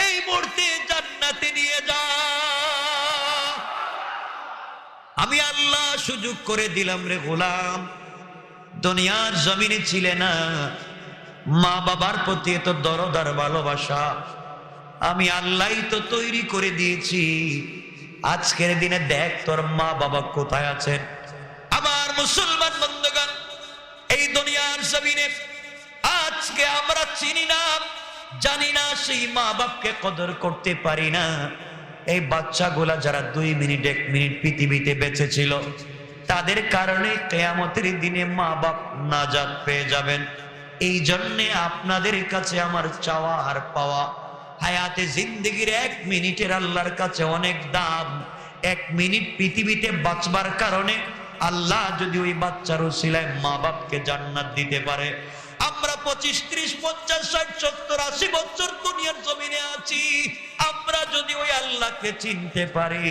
এই মুহূর্তে জান্নাতে নিয়ে যা। আমি আল্লাহ সুযোগ করে দিলাম রে গোলাম, দুনিয়ার জমিনে ছিলে না, মা বাবার প্রতি এত দরদ আর ভালোবাসা আমি আল্লাহই তো তৈরি করে দিয়েছি। আজকের দিনে দেখ তোর মা বাবা কোথায় আছেন। আমার মুসলমান বন্ধুগণ, এই দুনিয়ার জমিনে আজকে আমরা চিনি না, জানি না, সেই মা বাপকে কদর করতে পারি না। এই বাচ্চাগুলা যারা 2 মিনিট 1 মিনিট পৃথিবীতে বেঁচে ছিল, তাদের কারণে কিয়ামতের দিনে মা বাপ নাজাত পেয়ে যাবেন। এই জন্যে আপনাদের কাছে আমার চাওয়া আর পাওয়া, হায়াতে জিন্দেগির 1 মিনিটের আল্লাহর কাছে অনেক দাম। 1 মিনিট পৃথিবীতে বাঁচবার কারণে আল্লাহ যদি ওই বাচ্চার উসিলায় মা বাপকে জান্নাত দিতে পারে, আমরা 25, 30, 50, 60, 70, 80 বছর দুনিয়ার জমিনে আছি, আমরা যদি ওই আল্লাহকে চিনতে পারি,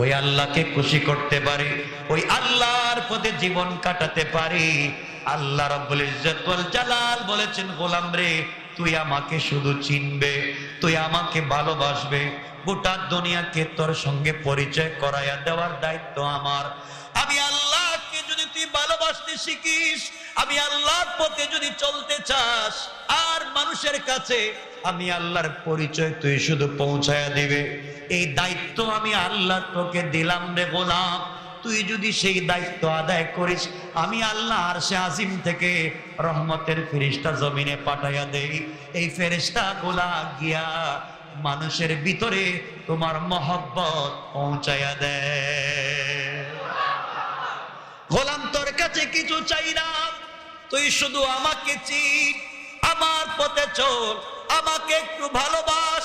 ওই আল্লাহকে খুশি করতে পারি, ওই আল্লাহর পথে জীবন কাটাতে পারি, আল্লাহ রাব্বুল ইজ্জত ওয়াল জালাল বলেছেন, গোলাম রে তুই আমাকে শুধু চিনবে, তুই আমাকে ভালোবাসবে, গোটা দুনিয়াকে তোর সঙ্গে পরিচয় করাইয়া দেওয়ার দায়িত্ব আমার। আমি আল্লাহকে যদি তুই ভালোবাসতে শিখিস, আমি আল্লাহর পথে যদি চলতে চাস, আর মানুষের কাছে আমি আল্লাহর পরিচয় তুই শুধু পৌঁছায়া দিবে, এই দায়িত্ব আমি আল্লাহ তোকে দিলাম রে গোলাম। তুই যদি সেই দায়িত্ব আদায় করিস, আমি আল্লাহ আরশে আজিম থেকে রহমতের ফেরেশতা জমিনে পাঠাইয়া দেই। এই ফেরেশতা গুলা গিয়া মানুষের ভিতরে তোমার মহব্বত পৌঁছাইয়া দেয়। গোলাম তোর কাছে কিছু চাই না, তুই শুধু আমাকে চিন, আমার পথে চল, আমাকে একটু ভালোবাস,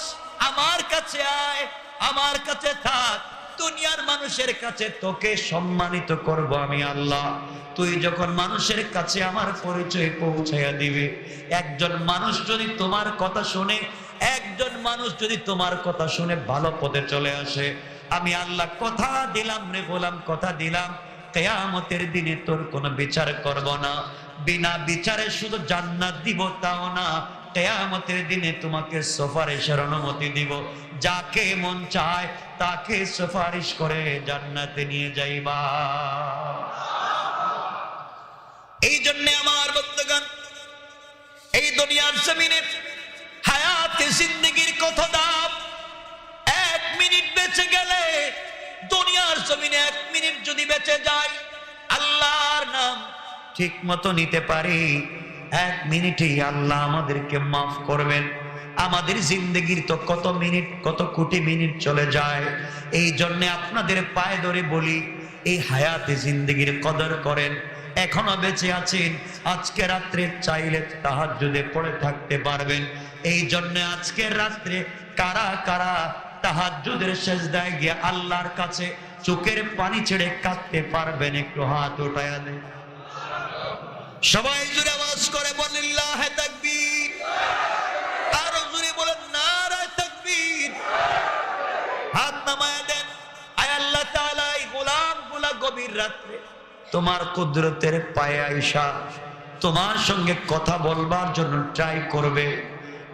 আমার কাছে আয়, আমার কাছে থাক, দুনিয়ার মানুষের কাছে তোকে সম্মানিত করব আমি আল্লাহ। তুই যখন মানুষের কাছে আমার পরিচয় পৌঁছাইয়া দিবে, একজন মানুষ যদি তোমার কথা শুনে, একজন মানুষ যদি তোমার কথা শুনে ভালো পথে চলে আসে, আমি আল্লাহ কথা দিলাম রে গোলাম, কথা দিলাম, কিয়ামতের দিনে তোর কোনো বিচার করব না, বিনা বিচারে শুধু জান্নাত দিব তাও না, কিয়ামতের দিনে তোমাকে সুপারিশের অনুমতি দিব, যাকে মন চায় তাকে সুপারিশ করে জান্নাতে নিয়ে যাইবা। এই জন্য আমার বন্ধুগণ, এই দুনিয়ার জমিনে হায়াতে জিন্দেগির কথা দাম। 1 মিনিট বেঁচে গেলে, দুনিয়ার জমিনে 1 মিনিট যদি বেঁচে যায়, আল্লাহর নাম ঠিক মতো নিতে পারি, 1 মিনিটেই আল্লাহ আমাদেরকে মাফ করবেন। আমাদের জিন্দেগির তো কত মিনিট, কত কোটি মিনিট চলে যায়। এই জন্য আপনাদের পায়ে ধরে বলি, এই হায়াতে জিন্দেগির কদর করেন। এখনো বেঁচে আছেন, আজকে রাত্রে চাইলে তাহাজ্জুদে পড়ে থাকতে পারবেন। এই জন্য আজকের রাত্রে কারা কারা তাহাজ্জুদের সিজদায় গিয়ে আল্লাহর কাছে চোখের পানি ছেড়ে কাঁদতে পারবেন, একটু হাত উঠায়া দেন। সবাই জোরে আওয়াজ করে বলেন লিল্লাহি তাকবীর, আরো জোরে বলেন নারায়ে তাকবীর। হাত নামায়া দেন। আয় আল্লাহ তাআলা, এই গোলামগুলা গভীর রাত্রে তোমার কুদরতের পায়ে আইসা তোমার সঙ্গে কথা বলবার জন্য ট্রাই করবে।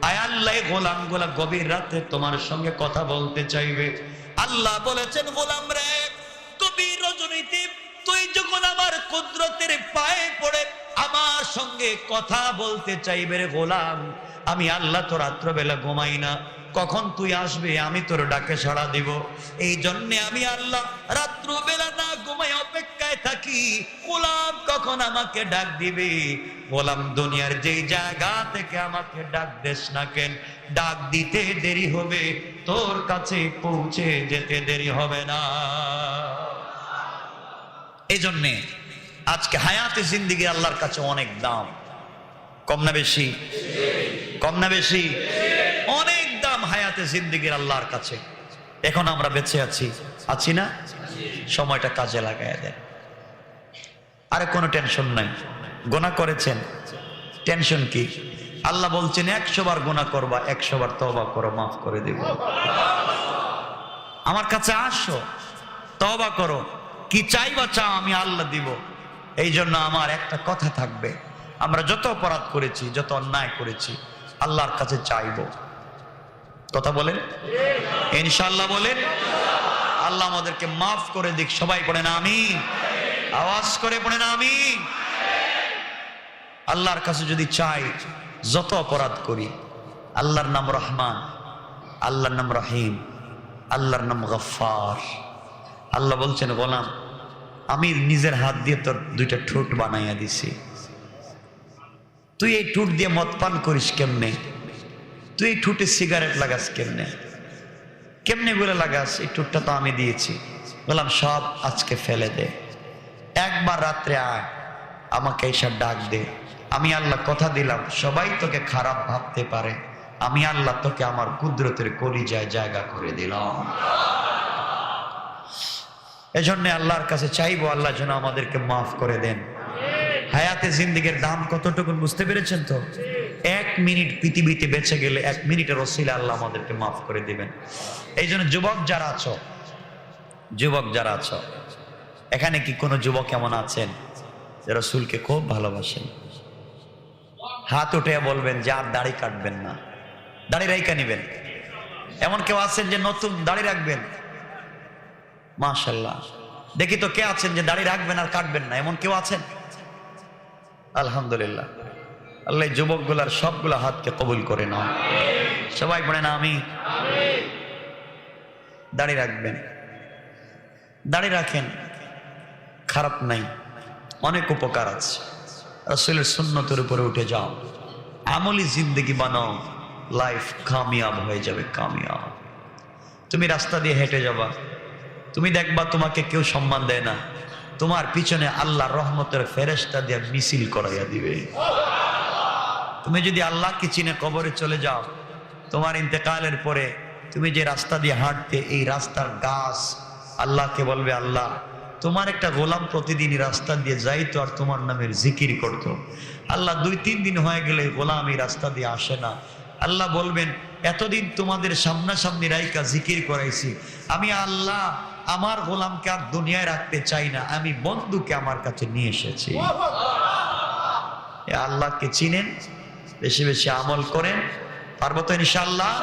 আয় আল্লাহ, গোলামগুলা গভীর রাতে তোমার সঙ্গে কথা বলতে চাইবে। আল্লাহ বলেছেন, গোলাম রে, গভীর রজনীতে তুই যখন আমার কুদরতের পায়ে পড়ে আমার সঙ্গে কথা বলতে চাইবে রে গোলাম, আমি আল্লাহ তো রাত্রবেলা ঘুমাই না, কখন তুই আসবে আমি তোর ডাকে সাড়া দিব। এই জন্যে আমি আল্লাহ রাত্রবেলা না ঘুমাই অপেক্ষায় থাকি, গোলাম কখন আমাকে ডাক দিবে। গোলাম দুনিয়ার যেই জায়গা থেকে আমাকে ডাক দেস না কেন, ডাক দিতে দেরি হবে, তোর কাছে পৌঁছে যেতে দেরি হবে না। এই জন্যে আজকে হায়াতে জিন্দেগি আল্লাহর কাছে অনেক দাম। কম না বেশি? কম না বেশি? অনেক দাম হায়াতে জিন্দেগির আল্লাহর কাছে। এখন আমরা বেঁচে আছি, আছি না? সময়টা কাজে লাগায় দেন। আরে কোনো টেনশন নাই, গুনাহ করেছেন, টেনশন কি? আল্লাহ বলছেন 100 বার গুনাহ করবা, 100 বার তওবা করো, মাফ করে দেব। আমার কাছে আসো, তওবা করো, কি চাইবা চাও, আমি আল্লাহ দিব। এই জন্য আমার একটা কথা থাকবে, আমরা যত অপরাধ করেছি, যত অন্যায় করেছি, আল্লাহর কাছে চাইব। কথা বলেন ইনশাআল্লাহ, বলেন আল্লাহ আমাদেরকে মাফ করে দিক। সবাই পড়েন আমিন, আওয়াজ করে পড়েন আমিন। আল্লাহর কাছে যদি চাই যত অপরাধ করি, আল্লাহর নাম রহমান, আল্লাহর নাম রহিম, আল্লাহর নাম গফফার। আল্লাহ বলছেন গোলাম, আমি নিজের হাত দিয়ে তোর দুইটা ঠোঁট বানাইয়া দিছি, তুই এই ঠোঁট দিয়ে মদ পান করিস কেমনে? তুই এই ঠোঁটে সিগারেট লাগাস কেমনে? কেমনে বলে লাগাস? এই ঠোঁটটা তো আমি দিয়েছি। বললাম সব আজকে ফেলে দে, একবার রাত্রে আয়, আমাকে এইসব ডাক দে। আমি আল্লাহ কথা দিলাম, সবাই তোকে খারাপ ভাবতে পারে, আমি আল্লাহ তোকে আমার কুদরতের কলিজায় জায়গা করে দিলাম। এজন্য আল্লাহর কাছে চাইবো আল্লাহ যেন আমাদেরকে মাফ করে দেন। হায়াতে জিন্দেগীর দাম কতটুকু বুঝতে পেরেছেন তো? 1 মিনিট পৃথিবীতে বেঁচে গেলে 1 মিনিটের ওসিলা আল্লাহ আমাদেরকে মাফ করে দিবেন। এই জন্য যুবক যারা আছো, যুবক যারা আছো, এখানে কি কোনো যুবক এমন আছেন যে রাসূলকে খুব ভালোবাসেন? হাত উঠে বলবেন যে আর দাড়ি কাটবেন না, দাড়ি রাইখা নিবেন। এমন কেউ আছেন যে নতুন দাড়ি রাখবেন? মাশাআল্লাহ, দেখি তো কে আছেন যে দাড়ি রাখবেন আর কাটবেন না, এমন কেউ আছেন? আলহামদুলিল্লাহ। আল্লাহ যুবকগুলার সবগুলা হাতকে কবুল করে নাও। সবাই বলেন আমিন। দাড়ি রাখবেন, দাড়ি রাখেন, খারাপ নাই, অনেক উপকার আছে। রাসূলের সুন্নতের উপরে উঠে যাও, আমলি জিন্দেগি বানাও, লাইফ কামিয়াব হয়ে যাবে, কামিয়াব। তুমি রাস্তা দিয়ে হেঁটে যাবা, তুমি দেখবা তোমাকে কেউ সম্মান দেয় না, তোমার পিছনে আল্লাহর রহমতের ফেরেশতা দিয়ে মিছিল করাইয়া দিবে। তুমি যদি আল্লাহকে চিনে কবরে চলে যাও, তোমার ইন্তেকালের পরে তুমি যে রাস্তা দিয়ে হাঁটতে, এই রাস্তার গাছ আল্লাহকে বলবে, আল্লাহ তোমার একটা গোলাম প্রতিদিন রাস্তা দিয়ে যাইতো আর তোমার নামের জিকির করত। আল্লাহ 2-3 দিন হয়ে গেলে গোলাম এই রাস্তা দিয়ে আসে না। আল্লাহ বলবেন, এতদিন তোমাদের সামনাসামনি রাইকা জিকির করাইছি, আমি আল্লাহ আমার গোলামকে আর দুনিয়ায় রাখতে চাই না, আমি বন্ধুকে আমার কাছে নিয়ে এসেছি। আল্লাহকে চিনেন, বেশি বেশি আমল করেন, পারবো তো ইনশাআল্লাহ।